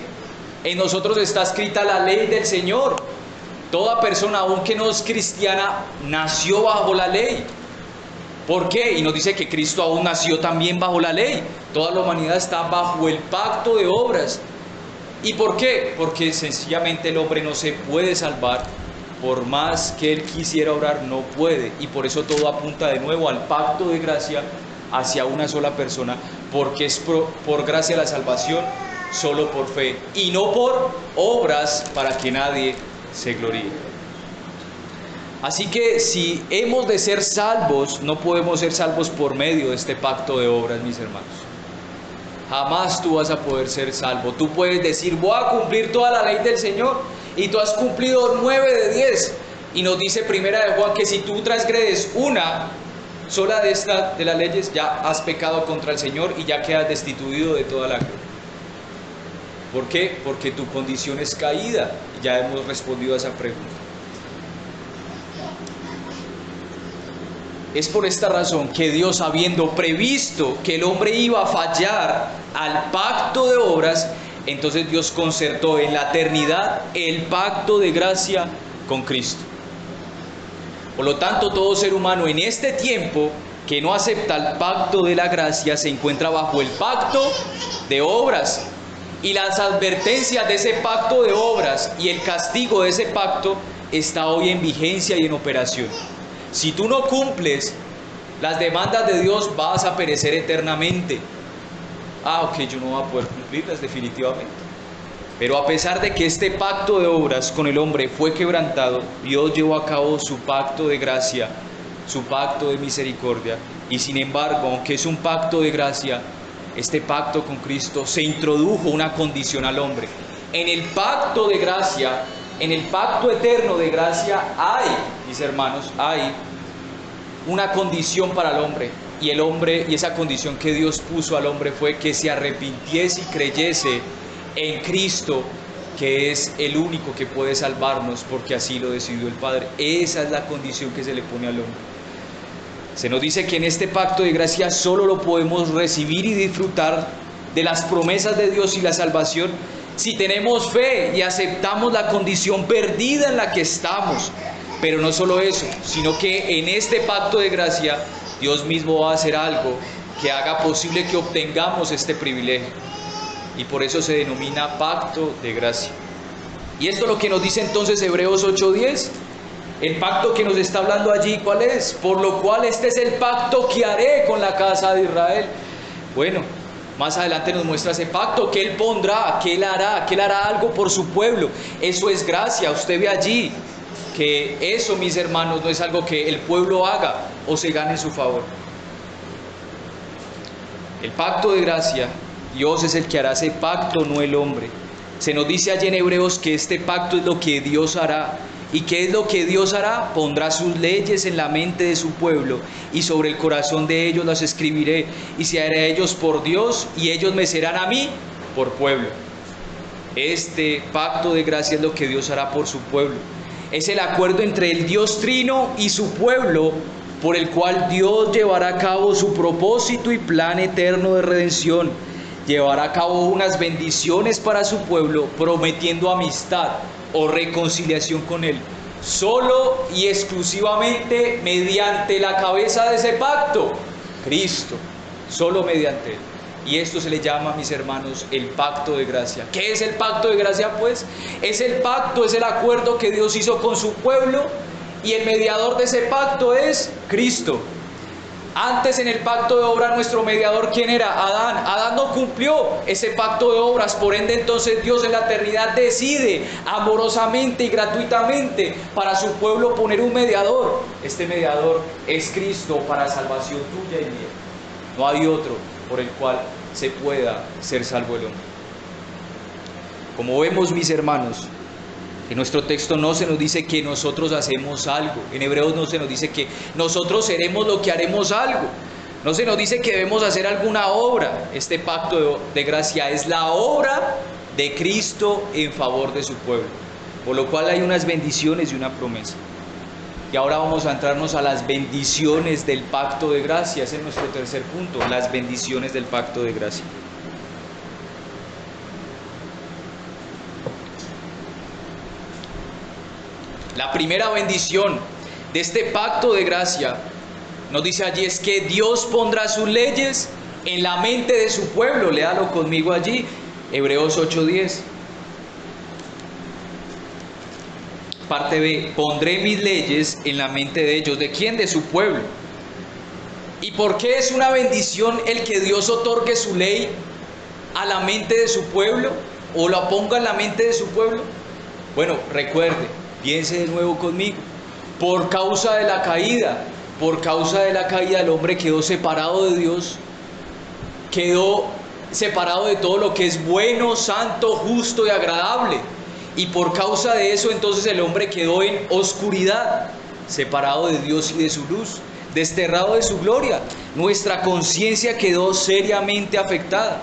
En nosotros está escrita la ley del Señor. Toda persona, aunque no es cristiana, nació bajo la ley. ¿Por qué? Y nos dice que Cristo aún nació también bajo la ley. Toda la humanidad está bajo el pacto de obras. ¿Y por qué? Porque sencillamente el hombre no se puede salvar. Por más que él quisiera orar, no puede. Y por eso todo apunta de nuevo al pacto de gracia hacia una sola persona. Porque es por gracia la salvación, solo por fe. Y no por obras para que nadie se gloríe. Así que si hemos de ser salvos, no podemos ser salvos por medio de este pacto de obras, mis hermanos. Jamás tú vas a poder ser salvo. Tú puedes decir: voy a cumplir toda la ley del Señor, y tú has cumplido 9 de 10. Y nos dice Primera de Juan que si tú transgredes una sola de las leyes, ya has pecado contra el Señor y ya quedas destituido de toda la gloria. ¿Por qué? Porque tu condición es caída. Ya hemos respondido a esa pregunta. Es por esta razón que Dios, habiendo previsto que el hombre iba a fallar al pacto de obras, entonces Dios concertó en la eternidad el pacto de gracia con Cristo. Por lo tanto, todo ser humano en este tiempo que no acepta el pacto de la gracia se encuentra bajo el pacto de obras. Y las advertencias de ese pacto de obras y el castigo de ese pacto está hoy en vigencia y en operación. Si tú no cumples las demandas de Dios, vas a perecer eternamente. Ok, yo no voy a poder cumplirlas definitivamente. Pero a pesar de que este pacto de obras con el hombre fue quebrantado, Dios llevó a cabo su pacto de gracia, su pacto de misericordia. Y sin embargo, aunque es un pacto de gracia, este pacto con Cristo se introdujo una condición al hombre. En el pacto de gracia, en el pacto eterno de gracia hay, mis hermanos, hay una condición para el hombre. Y el hombre, y esa condición que Dios puso al hombre fue que se arrepintiese y creyese en Cristo, que es el único que puede salvarnos, porque así lo decidió el Padre. Esa es la condición que se le pone al hombre. Se nos dice que en este pacto de gracia solo lo podemos recibir y disfrutar de las promesas de Dios y la salvación si tenemos fe y aceptamos la condición perdida en la que estamos. Pero no solo eso, sino que en este pacto de gracia Dios mismo va a hacer algo que haga posible que obtengamos este privilegio. Y por eso se denomina pacto de gracia. Y esto es lo que nos dice entonces Hebreos 8:10. El pacto que nos está hablando allí, ¿cuál es? Por lo cual este es el pacto que haré con la casa de Israel. Bueno, más adelante nos muestra ese pacto que Él pondrá, que Él hará algo por su pueblo. Eso es gracia. Usted ve allí que eso, mis hermanos, no es algo que el pueblo haga o se gane en su favor. El pacto de gracia, Dios es el que hará ese pacto, no el hombre. Se nos dice allí en Hebreos que este pacto es lo que Dios hará. ¿Y qué es lo que Dios hará? Pondrá sus leyes en la mente de su pueblo, y sobre el corazón de ellos las escribiré, y se haré a ellos por Dios, y ellos me serán a mí por pueblo. Este pacto de gracia es lo que Dios hará por su pueblo. Es el acuerdo entre el Dios Trino y su pueblo, por el cual Dios llevará a cabo su propósito y plan eterno de redención. Llevará a cabo unas bendiciones para su pueblo, prometiendo amistad o reconciliación con Él, solo y exclusivamente mediante la cabeza de ese pacto, Cristo, solo mediante Él. Y esto se le llama, mis hermanos, el pacto de gracia. ¿Qué es el pacto de gracia, pues? Es el pacto, es el acuerdo que Dios hizo con su pueblo, y el mediador de ese pacto es Cristo. Antes, en el pacto de obra, nuestro mediador, ¿quién era? Adán. Adán no cumplió ese pacto de obras, por ende entonces Dios en la eternidad decide amorosamente y gratuitamente para su pueblo poner un mediador. Este mediador es Cristo para salvación tuya y mía. No hay otro por el cual se pueda ser salvo el hombre. Como vemos, mis hermanos, en nuestro texto no se nos dice que nosotros hacemos algo. En Hebreos no se nos dice que nosotros seremos lo que haremos algo. No se nos dice que debemos hacer alguna obra. Este pacto de gracia es la obra de Cristo en favor de su pueblo. Por lo cual hay unas bendiciones y una promesa. Y ahora vamos a entrarnos a las bendiciones del pacto de gracia. Ese es nuestro tercer punto, las bendiciones del pacto de gracia. La primera bendición de este pacto de gracia, nos dice allí, es que Dios pondrá sus leyes en la mente de su pueblo. Léalo conmigo allí, Hebreos 8:10. Parte B, pondré mis leyes en la mente de ellos. ¿De quién? De su pueblo. ¿Y por qué es una bendición el que Dios otorgue su ley a la mente de su pueblo? ¿O la ponga en la mente de su pueblo? Bueno, recuerde, piense de nuevo conmigo. Por causa de la caída el hombre quedó separado de Dios, quedó separado de todo lo que es bueno, santo, justo y agradable. Y por causa de eso entonces el hombre quedó en oscuridad, separado de Dios y de su luz, desterrado de su gloria. Nuestra conciencia quedó seriamente afectada.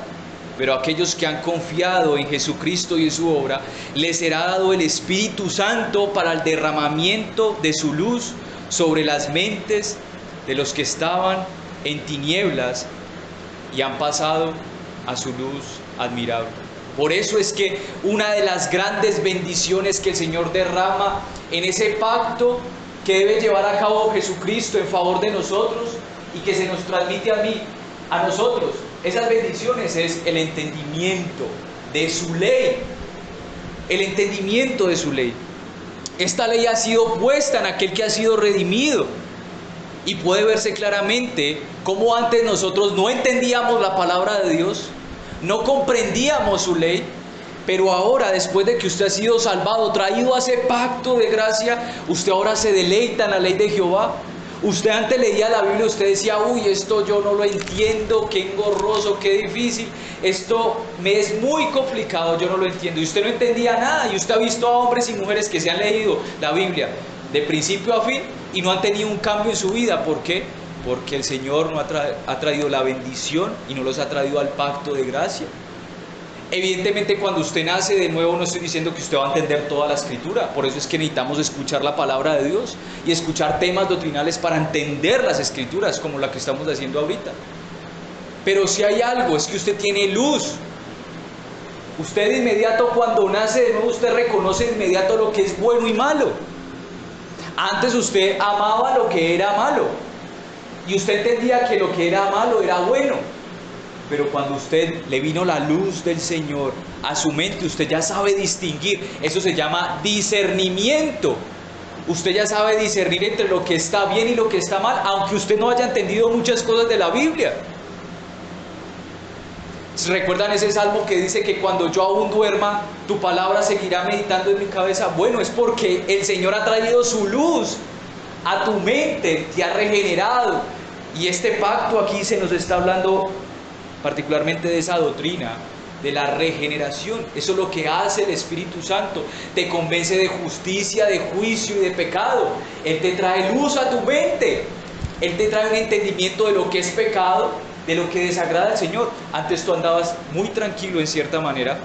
Pero a aquellos que han confiado en Jesucristo y en su obra, les será dado el Espíritu Santo para el derramamiento de su luz sobre las mentes de los que estaban en tinieblas y han pasado a su luz admirable. Por eso es que una de las grandes bendiciones que el Señor derrama en ese pacto que debe llevar a cabo Jesucristo en favor de nosotros y que se nos transmite a nosotros, esas bendiciones, es el entendimiento de su ley. El entendimiento de su ley. Esta ley ha sido puesta en aquel que ha sido redimido. Y puede verse claramente cómo antes nosotros no entendíamos la palabra de Dios, no comprendíamos su ley, pero ahora, después de que usted ha sido salvado, traído a ese pacto de gracia, usted ahora se deleita en la ley de Jehová. Usted antes leía la Biblia, usted decía, uy, esto yo no lo entiendo, qué engorroso, qué difícil, esto me es muy complicado, yo no lo entiendo. Y usted no entendía nada, y usted ha visto a hombres y mujeres que se han leído la Biblia de principio a fin y no han tenido un cambio en su vida. ¿Por qué? Porque el Señor no ha traído la bendición y no los ha traído al pacto de gracia. Evidentemente, cuando usted nace de nuevo, no estoy diciendo que usted va a entender toda la Escritura. Por eso es que necesitamos escuchar la palabra de Dios y escuchar temas doctrinales para entender las Escrituras, como la que estamos haciendo ahorita. Pero si hay algo, es que usted tiene luz. Usted de inmediato, cuando nace de nuevo, usted reconoce de inmediato lo que es bueno y malo. Antes usted amaba lo que era malo y usted entendía que lo que era malo era bueno. Pero cuando usted le vino la luz del Señor a su mente, usted ya sabe distinguir. Eso se llama discernimiento. Usted ya sabe discernir entre lo que está bien y lo que está mal, aunque usted no haya entendido muchas cosas de la Biblia. ¿Recuerdan ese salmo que dice que cuando yo aún duerma, tu palabra seguirá meditando en mi cabeza? Bueno, es porque el Señor ha traído su luz a tu mente, te ha regenerado. Y este pacto aquí se nos está hablando particularmente de esa doctrina, de la regeneración. Eso es lo que hace el Espíritu Santo. Te convence de justicia, de juicio y de pecado. Él te trae luz a tu mente. Él te trae un entendimiento de lo que es pecado, de lo que desagrada al Señor. Antes tú andabas muy tranquilo en cierta manera,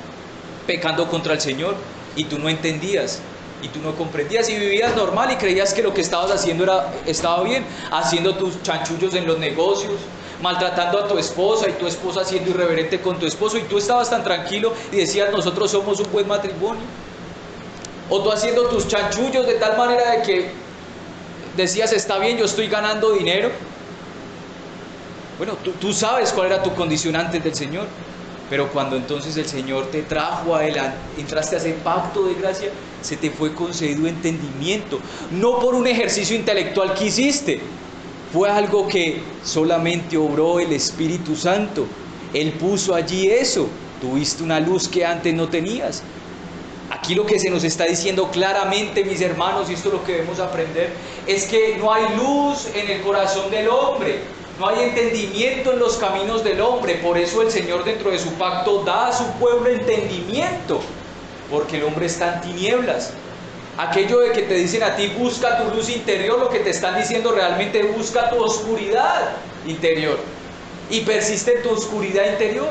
pecando contra el Señor, y tú no entendías, y tú no comprendías, y vivías normal y creías que lo que estabas haciendo estaba bien, haciendo tus chanchullos en los negocios, maltratando a tu esposa y tu esposa siendo irreverente con tu esposo, y tú estabas tan tranquilo y decías, nosotros somos un buen matrimonio. O tú haciendo tus chanchullos de tal manera de que decías, está bien, yo estoy ganando dinero. Bueno, tú sabes cuál era tu condición antes del Señor, pero cuando entonces el Señor te trajo a Él, entraste a ese pacto de gracia, se te fue concedido entendimiento, no por un ejercicio intelectual que hiciste, fue algo que solamente obró el Espíritu Santo. Él puso allí eso, tuviste una luz que antes no tenías. Aquí lo que se nos está diciendo claramente, mis hermanos, y esto es lo que debemos aprender, es que no hay luz en el corazón del hombre, no hay entendimiento en los caminos del hombre. Por eso el Señor, dentro de su pacto, da a su pueblo entendimiento, porque el hombre está en tinieblas. Aquello de que te dicen a ti, busca tu luz interior, lo que te están diciendo realmente, busca tu oscuridad interior y persiste en tu oscuridad interior.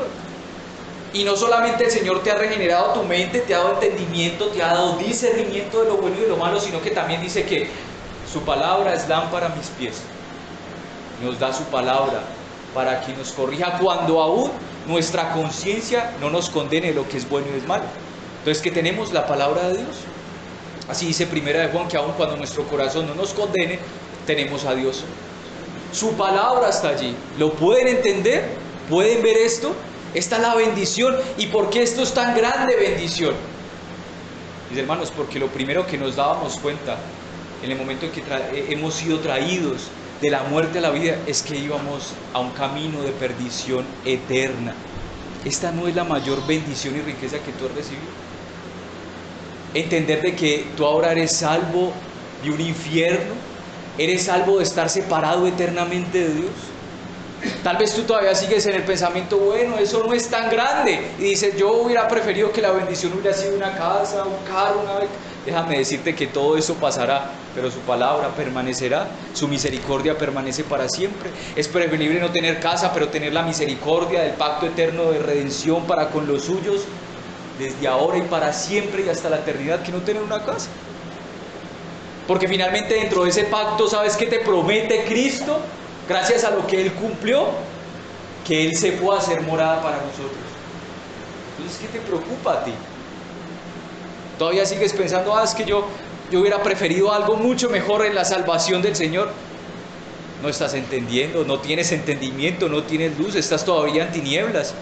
Y no solamente el Señor te ha regenerado tu mente, te ha dado entendimiento, te ha dado discernimiento de lo bueno y de lo malo, sino que también dice que su palabra es lámpara a mis pies. Nos da su palabra para que nos corrija cuando aún nuestra conciencia no nos condene lo que es bueno y es malo. Entonces, que tenemos la palabra de Dios. Así dice Primera de Juan, que aún cuando nuestro corazón no nos condene, tenemos a Dios. Su palabra está allí. ¿Lo pueden entender? ¿Pueden ver esto? Esta es la bendición. ¿Y por qué esto es tan grande bendición? Mis hermanos, porque lo primero que nos dábamos cuenta en el momento en que hemos sido traídos de la muerte a la vida es que íbamos a un camino de perdición eterna. Esta no es la mayor bendición y riqueza que tú has recibido. Entender de que tú ahora eres salvo de un infierno, eres salvo de estar separado eternamente de Dios. Tal vez tú todavía sigues en el pensamiento, bueno, eso no es tan grande, y dices, yo hubiera preferido que la bendición hubiera sido una casa, un carro, una beca. Déjame decirte que todo eso pasará, pero su palabra permanecerá, su misericordia permanece para siempre. Es preferible no tener casa, pero tener la misericordia del pacto eterno de redención para con los suyos, desde ahora y para siempre y hasta la eternidad, que no tener una casa. Porque finalmente dentro de ese pacto, ¿sabes qué te promete Cristo? Gracias a lo que Él cumplió, que Él se fue a hacer morada para nosotros. Entonces, ¿qué te preocupa a ti? Todavía sigues pensando, es que yo hubiera preferido algo mucho mejor en la salvación del Señor. No estás entendiendo, no tienes entendimiento, no tienes luz, estás todavía en tinieblas.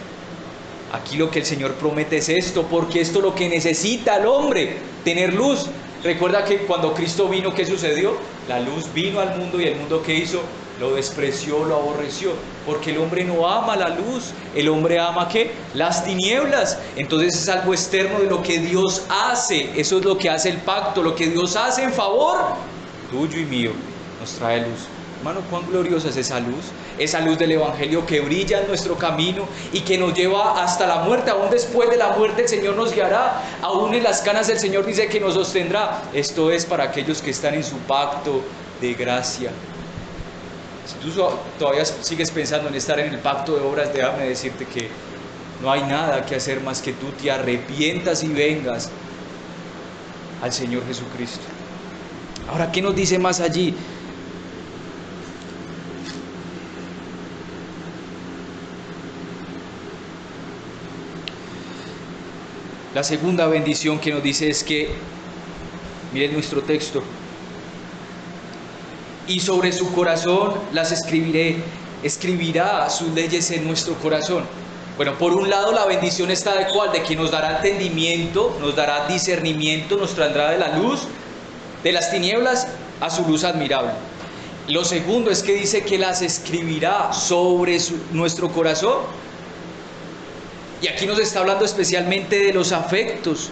Aquí lo que el Señor promete es esto, porque esto es lo que necesita el hombre, tener luz. Recuerda que cuando Cristo vino, ¿qué sucedió? La luz vino al mundo y el mundo, ¿qué hizo? Lo despreció, lo aborreció, porque el hombre no ama la luz, el hombre ama ¿qué? Las tinieblas. Entonces es algo externo de lo que Dios hace, eso es lo que hace el pacto, lo que Dios hace en favor tuyo y mío, nos trae luz. Hermano, cuán gloriosa es esa luz del Evangelio que brilla en nuestro camino y que nos lleva hasta la muerte. Aún después de la muerte el Señor nos guiará, aún en las canas el Señor dice que nos sostendrá. Esto es para aquellos que están en su pacto de gracia. Si tú todavía sigues pensando en estar en el pacto de obras, déjame decirte que no hay nada que hacer más que tú te arrepientas y vengas al Señor Jesucristo. Ahora, ¿qué nos dice más allí? La segunda bendición que nos dice es que, miren nuestro texto, y sobre su corazón las escribirá sus leyes en nuestro corazón. Bueno, por un lado la bendición está de cuál, de que nos dará entendimiento, nos dará discernimiento, nos traerá de la luz, de las tinieblas a su luz admirable. Lo segundo es que dice que las escribirá sobre nuestro corazón. Y aquí nos está hablando especialmente de los afectos.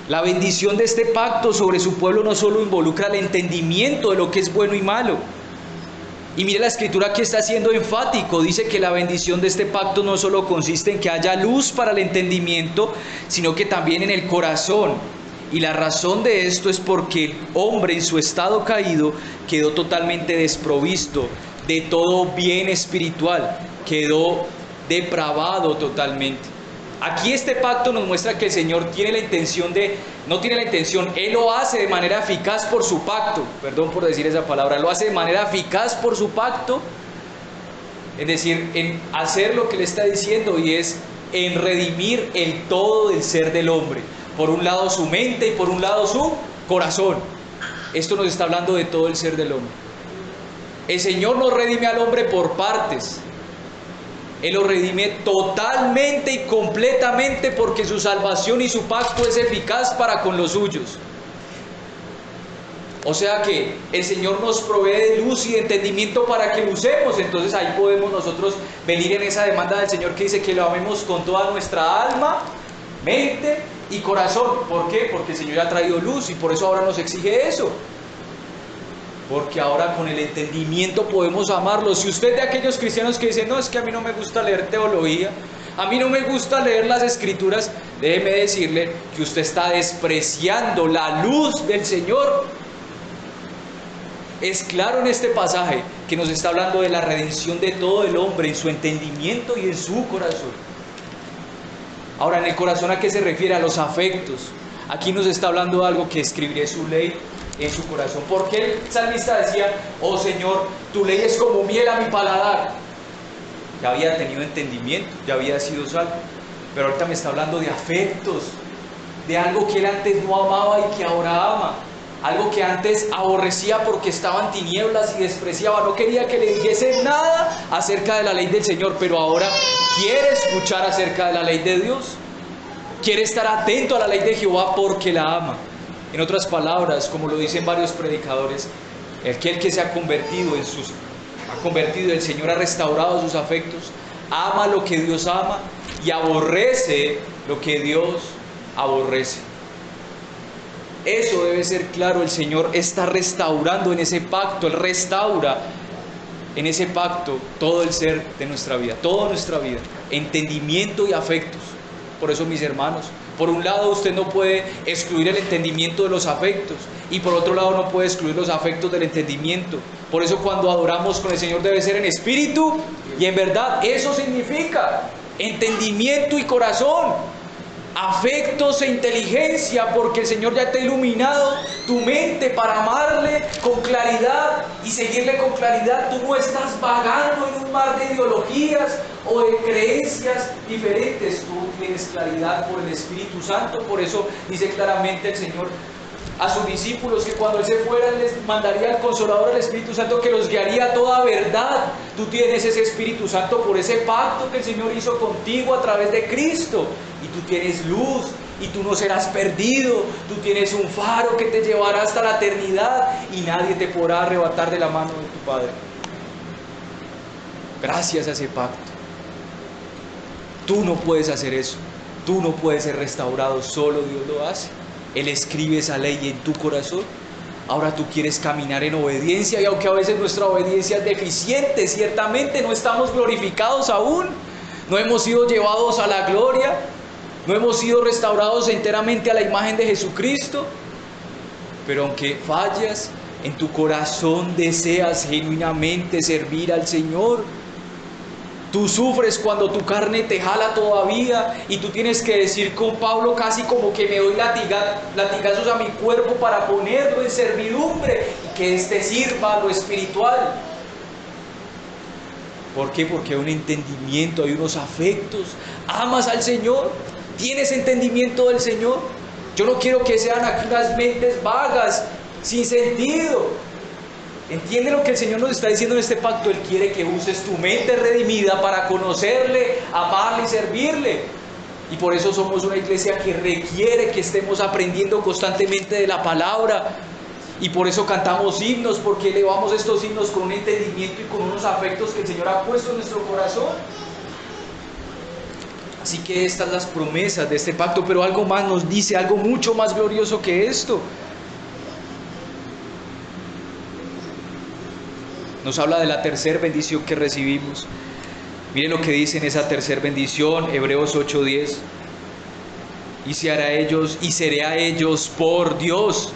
La bendición de este pacto sobre su pueblo no solo involucra el entendimiento de lo que es bueno y malo. Y mire la escritura que está siendo enfático. Dice que la bendición de este pacto no solo consiste en que haya luz para el entendimiento, sino que también en el corazón. Y la razón de esto es porque el hombre en su estado caído quedó totalmente desprovisto de todo bien espiritual. Quedó depravado totalmente. Aquí este pacto nos muestra que el Señor tiene la intención no tiene la intención, Él lo hace de manera eficaz por su pacto, perdón por decir esa palabra, lo hace de manera eficaz por su pacto, es decir, en hacer lo que le está diciendo, y es en redimir el todo del ser del hombre, por un lado su mente y por un lado su corazón. Esto nos está hablando de todo el ser del hombre. El Señor no redime al hombre por partes, Él los redime totalmente y completamente, porque su salvación y su pacto es eficaz para con los suyos. O sea que el Señor nos provee de luz y de entendimiento para que lo usemos. Entonces ahí podemos nosotros venir en esa demanda del Señor que dice que lo amemos con toda nuestra alma, mente y corazón. ¿Por qué? Porque el Señor ha traído luz y por eso ahora nos exige eso. Porque ahora con el entendimiento podemos amarlo. Si usted de aquellos cristianos que dicen, no, es que a mí no me gusta leer teología, a mí no me gusta leer las escrituras, déjeme decirle que usted está despreciando la luz del Señor. Es claro en este pasaje que nos está hablando de la redención de todo el hombre en su entendimiento y en su corazón. Ahora, en el corazón, ¿a qué se refiere? A los afectos. Aquí nos está hablando de algo que escribiré su ley en su corazón. Porque el salmista decía, oh Señor, tu ley es como miel a mi paladar. Ya había tenido entendimiento, ya había sido salvo. Pero ahorita me está hablando de afectos, de algo que él antes no amaba y que ahora ama. Algo que antes aborrecía porque estaba en tinieblas y despreciaba, no quería que le dijese nada acerca de la ley del Señor, pero ahora quiere escuchar acerca de la ley de Dios, quiere estar atento a la ley de Jehová porque la ama. En otras palabras, como lo dicen varios predicadores, aquel que se ha convertido el Señor ha restaurado sus afectos, ama lo que Dios ama y aborrece lo que Dios aborrece. Eso debe ser claro, el Señor está restaurando en ese pacto, Él restaura en ese pacto todo el ser de nuestra vida, toda nuestra vida, entendimiento y afectos. Por eso, mis hermanos, por un lado usted no puede excluir el entendimiento de los afectos y por otro lado no puede excluir los afectos del entendimiento. Por eso cuando adoramos con el Señor debe ser en espíritu y en verdad. Eso significa entendimiento y corazón, afectos e inteligencia, porque el Señor ya te ha iluminado tu mente para amarle con claridad y seguirle con claridad. Tú no estás vagando en un mar de ideologías o de creencias diferentes, tú tienes claridad por el Espíritu Santo. Por eso dice claramente el Señor a sus discípulos que cuando Él se fuera les mandaría al Consolador, el Espíritu Santo, que los guiaría a toda verdad. Tú tienes ese Espíritu Santo por ese pacto que el Señor hizo contigo a través de Cristo, y tú tienes luz y tú no serás perdido. Tú tienes un faro que te llevará hasta la eternidad y nadie te podrá arrebatar de la mano de tu Padre. Gracias a ese pacto. Tú no puedes hacer eso, tú no puedes ser restaurado, solo Dios lo hace. Él escribe esa ley en tu corazón. Ahora tú quieres caminar en obediencia, y aunque a veces nuestra obediencia es deficiente, ciertamente no estamos glorificados aún, no hemos sido llevados a la gloria, no hemos sido restaurados enteramente a la imagen de Jesucristo, pero aunque fallas, en tu corazón deseas genuinamente servir al Señor. Tú sufres cuando tu carne te jala todavía y tú tienes que decir con Pablo, casi como que me doy latigazos a mi cuerpo para ponerlo en servidumbre y que éste sirva a lo espiritual. ¿Por qué? Porque hay un entendimiento, hay unos afectos. Amas al Señor, tienes entendimiento del Señor. Yo no quiero que sean aquí unas mentes vagas, sin sentido. ¿Entiende lo que el Señor nos está diciendo en este pacto? Él quiere que uses tu mente redimida para conocerle, amarle y servirle. Y por eso somos una iglesia que requiere que estemos aprendiendo constantemente de la palabra. Y por eso cantamos himnos, porque elevamos estos himnos con un entendimiento y con unos afectos que el Señor ha puesto en nuestro corazón. Así que estas son las promesas de este pacto, pero algo más nos dice, algo mucho más glorioso que esto. Nos habla de la tercera bendición que recibimos. Miren lo que dice en esa tercera bendición, Hebreos 8:10. Y seré a ellos por Dios.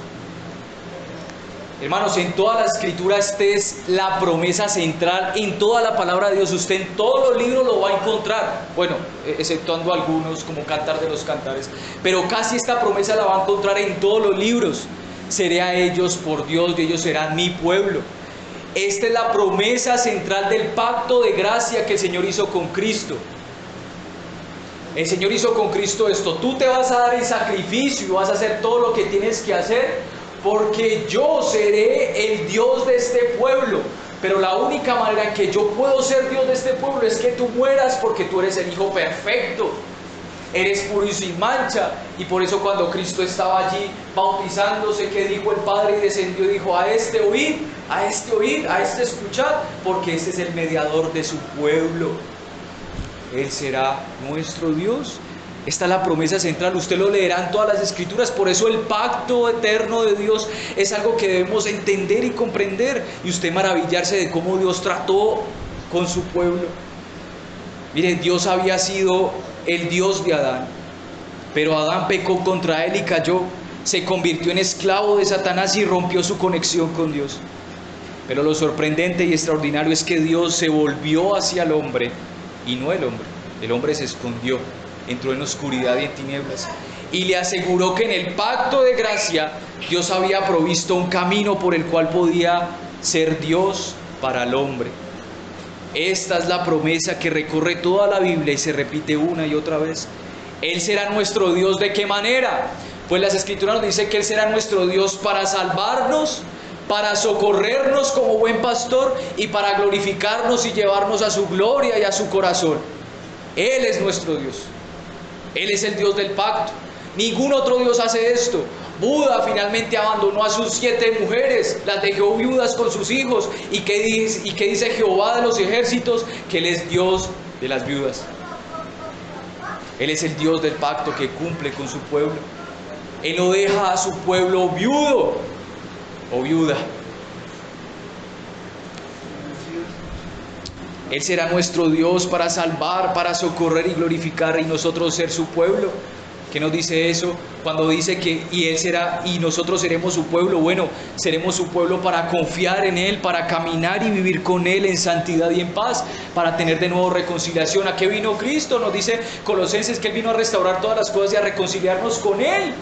Hermanos, en toda la Escritura esta es la promesa central, en toda la palabra de Dios. Usted en todos los libros lo va a encontrar. Bueno, exceptuando algunos como Cantar de los Cantares. Pero casi esta promesa la va a encontrar en todos los libros. Seré a ellos por Dios y ellos serán mi pueblo. Esta es la promesa central del pacto de gracia que el Señor hizo con Cristo. El Señor hizo con Cristo esto: tú te vas a dar el sacrificio y vas a hacer todo lo que tienes que hacer, porque yo seré el Dios de este pueblo. pero la única manera en que yo puedo ser Dios de este pueblo es que tú mueras, porque tú eres el Hijo perfecto, eres puro y sin mancha. Y por eso cuando Cristo estaba allí bautizándose, ¿qué dijo el Padre? Y descendió y dijo: a este oíd, a este oíd, a este escuchad, porque este es el mediador de su pueblo. Él será nuestro Dios. Esta es la promesa central, usted lo leerá en todas las escrituras. Por eso el pacto eterno de Dios es algo que debemos entender y comprender, y usted maravillarse de cómo Dios trató con su pueblo. Mire, Dios había sido el Dios de Adán, pero Adán pecó contra él y cayó, se convirtió en esclavo de Satanás y rompió su conexión con Dios. Pero lo sorprendente y extraordinario es que Dios se volvió hacia el hombre, y no el hombre. El hombre se escondió, entró en oscuridad y en tinieblas, y le aseguró que en el pacto de gracia Dios había provisto un camino por el cual podía ser Dios para el hombre. Esta es la promesa que recorre toda la Biblia y se repite una y otra vez. Él será nuestro Dios. ¿De qué manera? Pues las Escrituras nos dicen que Él será nuestro Dios para salvarnos, para socorrernos como buen pastor y para glorificarnos y llevarnos a su gloria y a su corazón. Él es nuestro Dios. Él es el Dios del pacto. Ningún otro Dios hace esto. Buda finalmente abandonó a sus 7 mujeres, las dejó viudas con sus hijos. ¿Y qué dice Jehová de los ejércitos? Que Él es Dios de las viudas. Él es el Dios del pacto que cumple con su pueblo. Él no deja a su pueblo viudo o viuda. Él será nuestro Dios para salvar, para socorrer y glorificar, y nosotros ser su pueblo. ¿Qué nos dice eso? Cuando dice que Él será y nosotros seremos su pueblo. Bueno, seremos su pueblo para confiar en Él, para caminar y vivir con Él en santidad y en paz, para tener de nuevo reconciliación. ¿A qué vino Cristo? Nos dice Colosenses que Él vino a restaurar todas las cosas y a reconciliarnos con Él,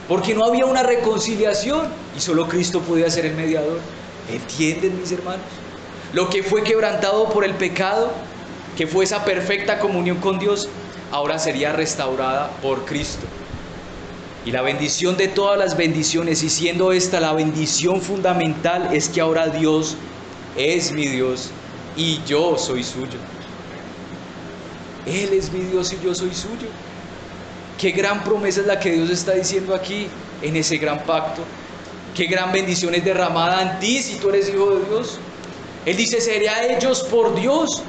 porque no había una reconciliación y solo Cristo podía ser el mediador. ¿Entienden, mis hermanos? Lo que fue quebrantado por el pecado, que fue esa perfecta comunión con Dios, ahora sería restaurada por Cristo. Y la bendición de todas las bendiciones, y siendo esta la bendición fundamental, es que ahora Dios es mi Dios y yo soy suyo. Él es mi Dios y yo soy suyo. Qué gran promesa es la que Dios está diciendo aquí en ese gran pacto. Qué gran bendición es derramada en ti si tú eres hijo de Dios. Él dice: seré a ellos por Dios.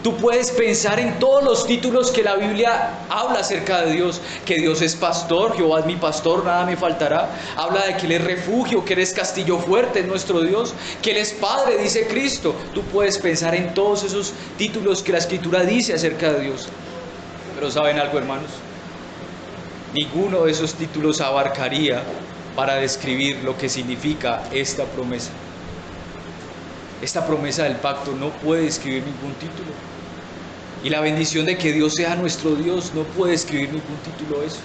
Tú puedes pensar en todos los títulos que la Biblia habla acerca de Dios, que Dios es pastor, Jehová es mi pastor, nada me faltará. Habla de que Él es refugio, que Él es castillo fuerte, es nuestro Dios, que Él es Padre, dice Cristo. Tú puedes pensar en todos esos títulos que la Escritura dice acerca de Dios. Pero ¿saben algo, hermanos? Ninguno de esos títulos abarcaría para describir lo que significa esta promesa. Esta promesa del pacto no puede describir ningún título. Y la bendición de que Dios sea nuestro Dios no puede escribir ningún título eso.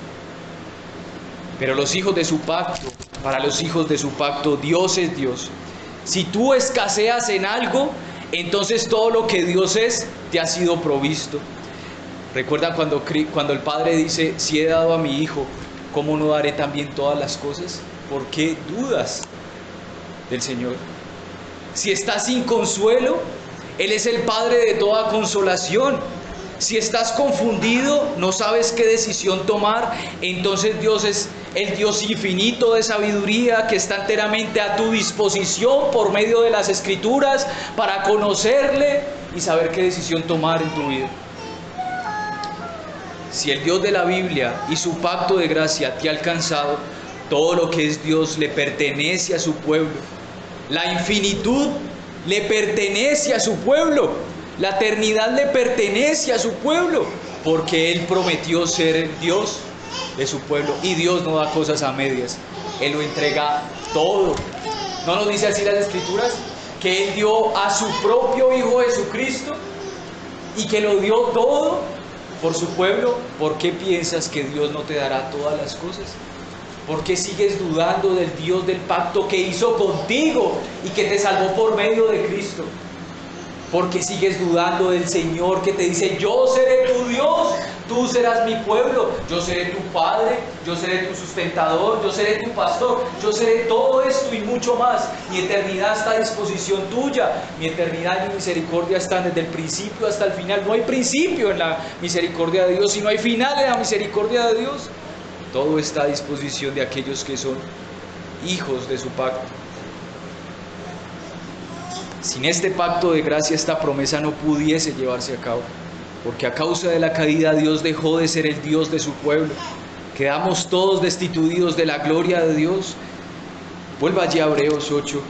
Pero los hijos de su pacto, para los hijos de su pacto, Dios es Dios. Si tú escaseas en algo, entonces todo lo que Dios es te ha sido provisto. ¿Recuerdan cuando el Padre dice: si he dado a mi Hijo, ¿cómo no daré también todas las cosas? ¿Por qué dudas del Señor? Si estás sin consuelo, Él es el Padre de toda consolación. Si estás confundido, no sabes qué decisión tomar, entonces Dios es el Dios infinito de sabiduría que está enteramente a tu disposición por medio de las Escrituras para conocerle y saber qué decisión tomar en tu vida. Si el Dios de la Biblia y su pacto de gracia te ha alcanzado, todo lo que es Dios le pertenece a su pueblo. La infinitud le pertenece a su pueblo. La eternidad le pertenece a su pueblo, porque Él prometió ser el Dios de su pueblo. Y Dios no da cosas a medias. Él lo entrega todo. ¿No nos dice así las Escrituras? Que Él dio a su propio Hijo Jesucristo y que lo dio todo por su pueblo. ¿Por qué piensas que Dios no te dará todas las cosas? ¿Por qué sigues dudando del Dios del pacto que hizo contigo y que te salvó por medio de Cristo? ¿Por qué sigues dudando del Señor que te dice: yo seré tu Dios Tú serás mi pueblo, yo seré tu padre, yo seré tu sustentador, yo seré tu pastor, yo seré todo esto y mucho más. Mi eternidad está a disposición tuya, mi eternidad y mi misericordia están desde el principio hasta el final. No hay principio en la misericordia de Dios y no hay final en la misericordia de Dios. Todo está a disposición de aquellos que son hijos de su pacto. Sin este pacto de gracia, esta promesa no pudiese llevarse a cabo, porque a causa de la caída Dios dejó de ser el Dios de su pueblo. Quedamos todos destituidos de la gloria de Dios. Vuelva allí a Hebreos 8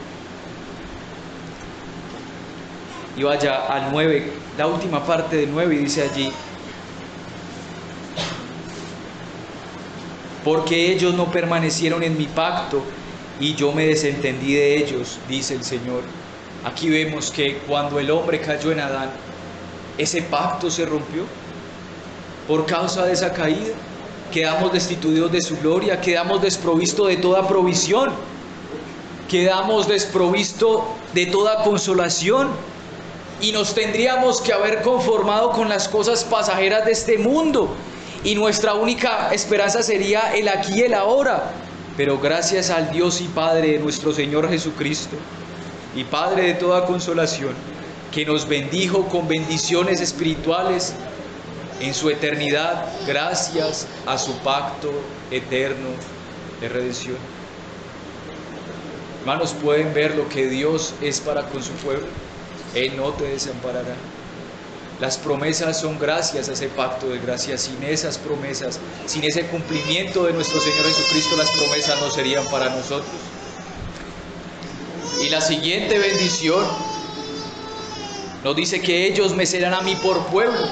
y vaya al 9, la última parte del 9, y dice allí: porque ellos no permanecieron en mi pacto y yo me desentendí de ellos, dice el Señor. Aquí vemos que cuando el hombre cayó en Adán, ese pacto se rompió. Por causa de esa caída, quedamos destituidos de su gloria, quedamos desprovistos de toda provisión, quedamos desprovistos de toda consolación, y nos tendríamos que haber conformado con las cosas pasajeras de este mundo, y nuestra única esperanza sería el aquí y el ahora. Pero gracias al Dios y Padre de nuestro Señor Jesucristo, y Padre de toda consolación, que nos bendijo con bendiciones espirituales en su eternidad, gracias a su pacto eterno de redención. Hermanos, pueden ver lo que Dios es para con su pueblo. Él no te desamparará. Las promesas son gracias a ese pacto de gracia. Sin esas promesas, sin ese cumplimiento de nuestro Señor Jesucristo, las promesas no serían para nosotros. Y la siguiente bendición nos dice que ellos me serán a mí por pueblo.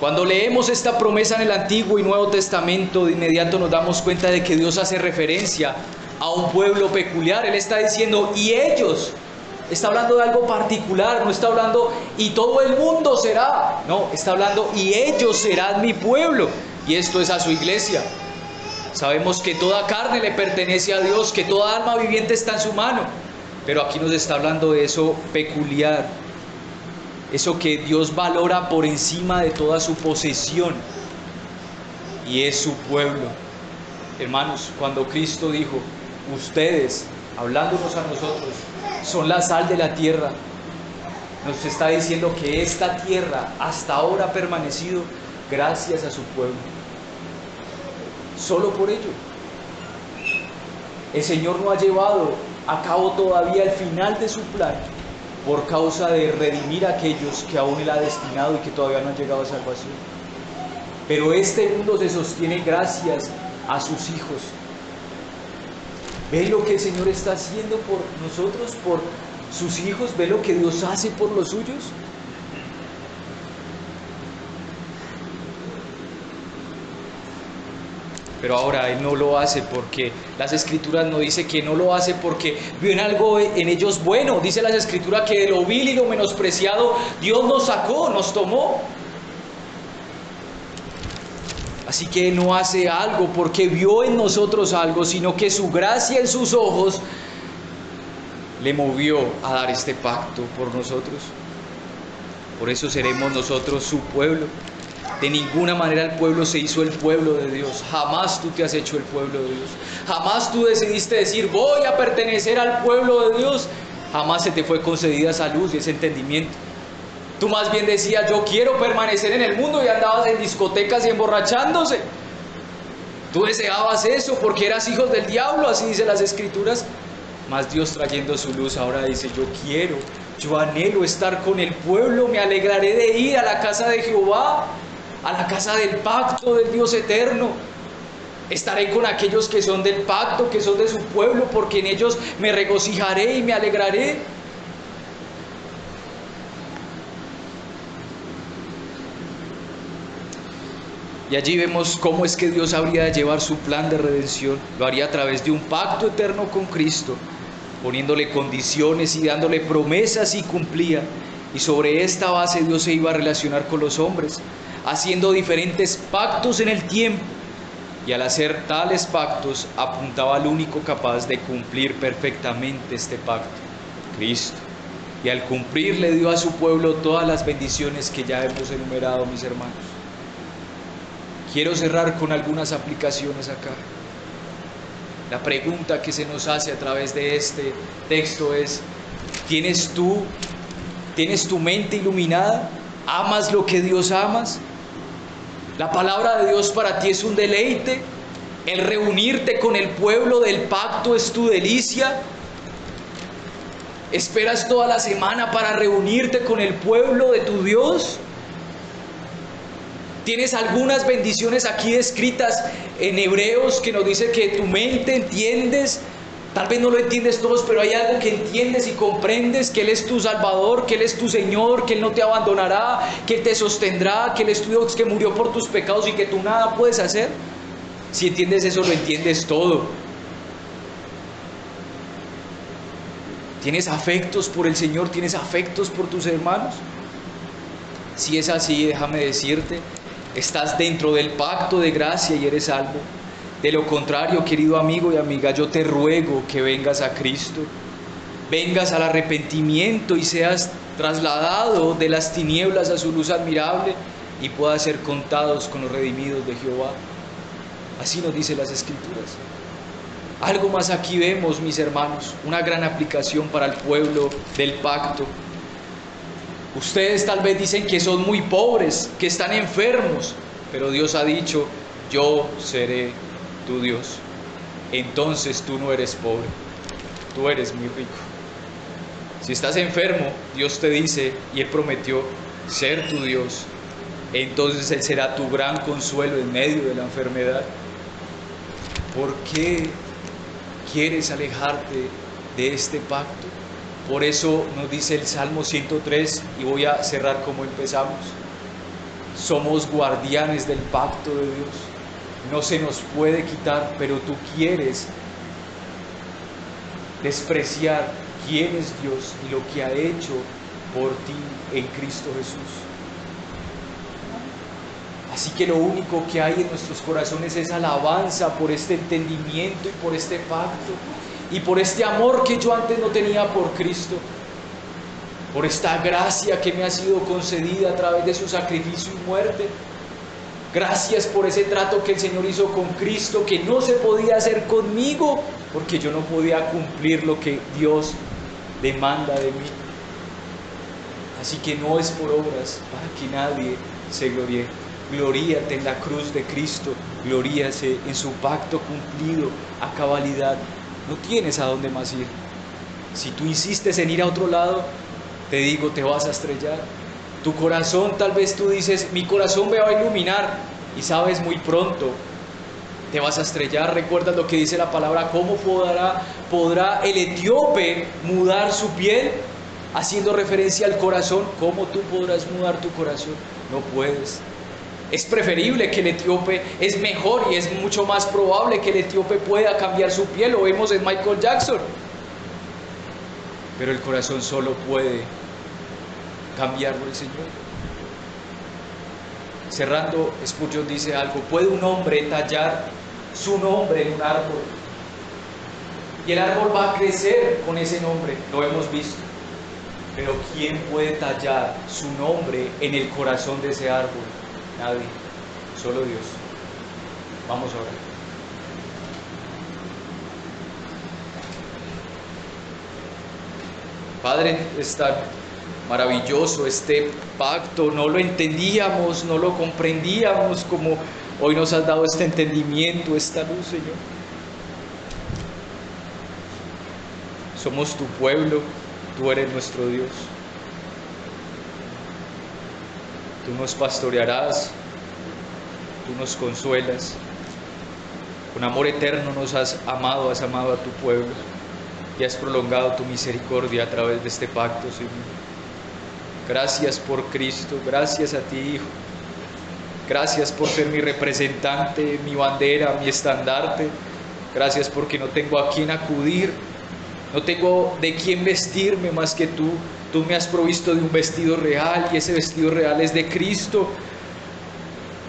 Cuando leemos esta promesa en el Antiguo y Nuevo Testamento, de inmediato nos damos cuenta de que Dios hace referencia a un pueblo peculiar. Él está diciendo, y ellos, está hablando de algo particular, no está hablando, y todo el mundo será, no, está hablando, y ellos serán mi pueblo, y esto es a su iglesia. Sabemos que toda carne le pertenece a Dios, que toda alma viviente está en su mano, pero aquí nos está hablando de eso peculiar, eso que Dios valora por encima de toda su posesión, y es su pueblo. Hermanos, cuando Cristo dijo, ustedes, hablándonos a nosotros, son la sal de la tierra, nos está diciendo que esta tierra hasta ahora ha permanecido gracias a su pueblo. Solo por ello. El Señor no ha llevado a cabo todavía el final de su plan por causa de redimir a aquellos que aún Él ha destinado y que todavía no han llegado a salvación. Pero este mundo se sostiene gracias a sus hijos. ¿Ve lo que el Señor está haciendo por nosotros, por sus hijos? ¿Ve lo que Dios hace por los suyos? Pero ahora Él no lo hace porque las Escrituras nos dice que no lo hace porque vio en algo en ellos bueno. Dice las Escrituras que de lo vil y lo menospreciado Dios nos sacó, nos tomó. Así que Él no hace algo porque vio en nosotros algo, sino que su gracia en sus ojos le movió a dar este pacto por nosotros. Por eso seremos nosotros su pueblo. De ninguna manera el pueblo se hizo el pueblo de Dios. Jamás tú te has hecho el pueblo de Dios. Jamás tú decidiste decir, voy a pertenecer al pueblo de Dios. Jamás se te fue concedida esa luz y ese entendimiento. Tú más bien decías, yo quiero permanecer en el mundo, y andabas en discotecas y emborrachándose. Tú deseabas eso porque eras hijos del diablo, así dicen las Escrituras. Mas Dios, trayendo su luz, ahora dice, yo anhelo estar con el pueblo, me alegraré de ir a la casa de Jehová, a la casa del pacto del Dios eterno. Estaré con aquellos que son del pacto, que son de su pueblo, porque en ellos me regocijaré y me alegraré. Y allí vemos cómo es que Dios habría de llevar su plan de redención. Lo haría a través de un pacto eterno con Cristo, poniéndole condiciones y dándole promesas, y cumplía. Y sobre esta base Dios se iba a relacionar con los hombres, haciendo diferentes pactos en el tiempo. Y al hacer tales pactos apuntaba al único capaz de cumplir perfectamente este pacto, Cristo. Y al cumplir le dio a su pueblo todas las bendiciones que ya hemos enumerado, mis hermanos. Quiero cerrar con algunas aplicaciones acá. La pregunta que se nos hace a través de este texto es: ¿tienes tu mente iluminada? ¿Amas lo que Dios amas? ¿La palabra de Dios para ti es un deleite? ¿El reunirte con el pueblo del pacto es tu delicia? ¿Esperas toda la semana para reunirte con el pueblo de tu Dios? Tienes algunas bendiciones aquí descritas en Hebreos que nos dice que tu mente entiendes. Tal vez no lo entiendes todos, pero hay algo que entiendes y comprendes: que Él es tu Salvador, que Él es tu Señor, que Él no te abandonará, que Él te sostendrá, que Él es tu Dios, que murió por tus pecados y que tú nada puedes hacer. Si entiendes eso, lo entiendes todo. ¿Tienes afectos por el Señor? ¿Tienes afectos por tus hermanos? Si es así, déjame decirte, estás dentro del pacto de gracia y eres salvo. De lo contrario, querido amigo y amiga, yo te ruego que vengas a Cristo, vengas al arrepentimiento y seas trasladado de las tinieblas a su luz admirable y puedas ser contados con los redimidos de Jehová. Así nos dicen las Escrituras. Algo más aquí vemos, mis hermanos, una gran aplicación para el pueblo del pacto. Ustedes tal vez dicen que son muy pobres, que están enfermos, pero Dios ha dicho: yo seré tu Dios. Entonces tú no eres pobre, tú eres muy rico. Si estás enfermo, Dios te dice, y Él prometió ser tu Dios, entonces Él será tu gran consuelo en medio de la enfermedad. ¿Por qué quieres alejarte de este pacto? Por eso nos dice el Salmo 103, y voy a cerrar como empezamos: somos guardianes del pacto de Dios. No se nos puede quitar, pero tú quieres despreciar quién es Dios y lo que ha hecho por ti en Cristo Jesús. Así que lo único que hay en nuestros corazones es alabanza por este entendimiento y por este pacto y por este amor que yo antes no tenía por Cristo, por esta gracia que me ha sido concedida a través de su sacrificio y muerte. Gracias por ese trato que el Señor hizo con Cristo, que no se podía hacer conmigo, porque yo no podía cumplir lo que Dios demanda de mí. Así que no es por obras para que nadie se gloríe. Gloríate en la cruz de Cristo, gloríase en su pacto cumplido a cabalidad. No tienes a dónde más ir. Si tú insistes en ir a otro lado, te digo, te vas a estrellar. Tu corazón, tal vez tú dices, mi corazón me va a iluminar, y sabes, muy pronto te vas a estrellar. ¿Recuerdas lo que dice la palabra? ¿Cómo podrá el etíope mudar su piel? Haciendo referencia al corazón. ¿Cómo tú podrás mudar tu corazón? No puedes. Es preferible que el etíope, es mejor y es mucho más probable que el etíope pueda cambiar su piel. Lo vemos en Michael Jackson. Pero el corazón solo puede cambiarlo el Señor. Cerrando, Spurgeon dice algo: ¿puede un hombre tallar su nombre en un árbol? Y el árbol va a crecer con ese nombre, lo hemos visto. Pero ¿quién puede tallar su nombre en el corazón de ese árbol? Nadie, solo Dios. Vamos a orar. Padre, es tan maravilloso este pacto, no lo entendíamos, no lo comprendíamos como hoy nos has dado este entendimiento, esta luz, Señor. Somos tu pueblo, tú eres nuestro Dios. Tú nos pastorearás, tú nos consuelas. Con amor eterno nos has amado a tu pueblo y has prolongado tu misericordia a través de este pacto, Señor. Gracias por Cristo, gracias a ti, Hijo. Gracias por ser mi representante, mi bandera, mi estandarte. Gracias porque no tengo a quién acudir, no tengo de quién vestirme más que tú. Tú me has provisto de un vestido real y ese vestido real es de Cristo.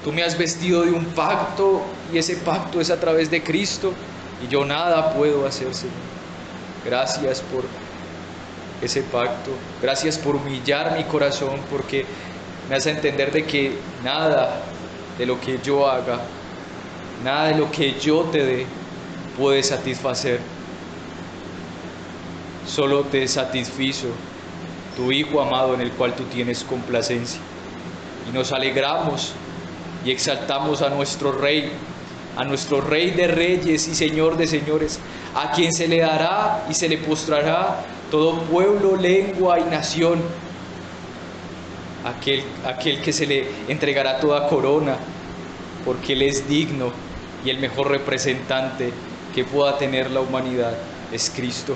Tú me has vestido de un pacto y ese pacto es a través de Cristo y yo nada puedo hacer, Señor. Gracias por ese pacto. Gracias por humillar mi corazón, porque me hace entender de que nada de lo que yo haga, nada de lo que yo te dé puede satisfacer. Solo te satisfizo tu Hijo amado en el cual tú tienes complacencia. Y nos alegramos y exaltamos a nuestro Rey de reyes y Señor de señores, a quien se le dará y se le postrará todo pueblo, lengua y nación. Aquel que se le entregará toda corona, porque Él es digno y el mejor representante que pueda tener la humanidad es Cristo.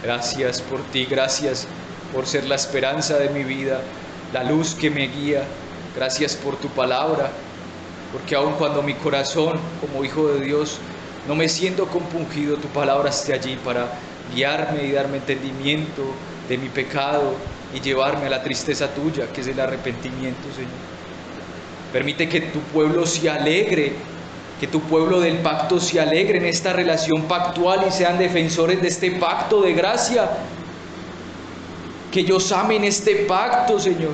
Gracias por ti, gracias por ser la esperanza de mi vida, la luz que me guía. Gracias por tu palabra, porque aun cuando mi corazón, como hijo de Dios, no me siento compungido, tu palabra esté allí para guiarme y darme entendimiento de mi pecado y llevarme a la tristeza tuya, que es el arrepentimiento, Señor. Permite que tu pueblo se alegre, que tu pueblo del pacto se alegre en esta relación pactual y sean defensores de este pacto de gracia. Que ellos amen este pacto, Señor,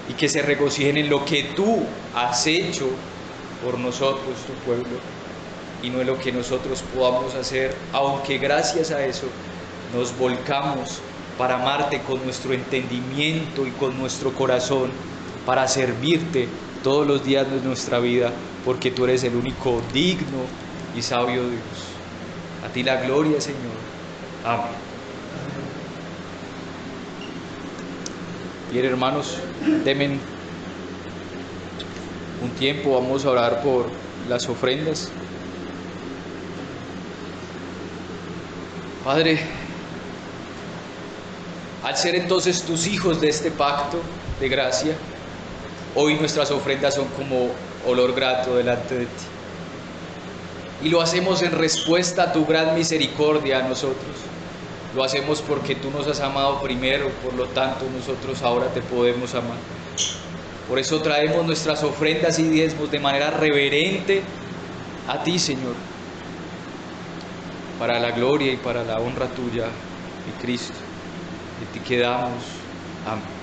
y que se regocijen en lo que tú has hecho por nosotros, tu pueblo, y no en lo que nosotros podamos hacer, aunque gracias a eso nos volcamos para amarte con nuestro entendimiento y con nuestro corazón, para servirte todos los días de nuestra vida, porque tú eres el único digno y sabio Dios. A ti la gloria, Señor. Amén. Bien, hermanos, denme un tiempo, vamos a orar por las ofrendas. Padre, al ser entonces tus hijos de este pacto de gracia, hoy nuestras ofrendas son como olor grato delante de ti. Y lo hacemos en respuesta a tu gran misericordia a nosotros. Lo hacemos porque tú nos has amado primero, por lo tanto nosotros ahora te podemos amar. Por eso traemos nuestras ofrendas y diezmos de manera reverente a ti, Señor, para la gloria y para la honra tuya y Cristo. Y te quedamos. Amén.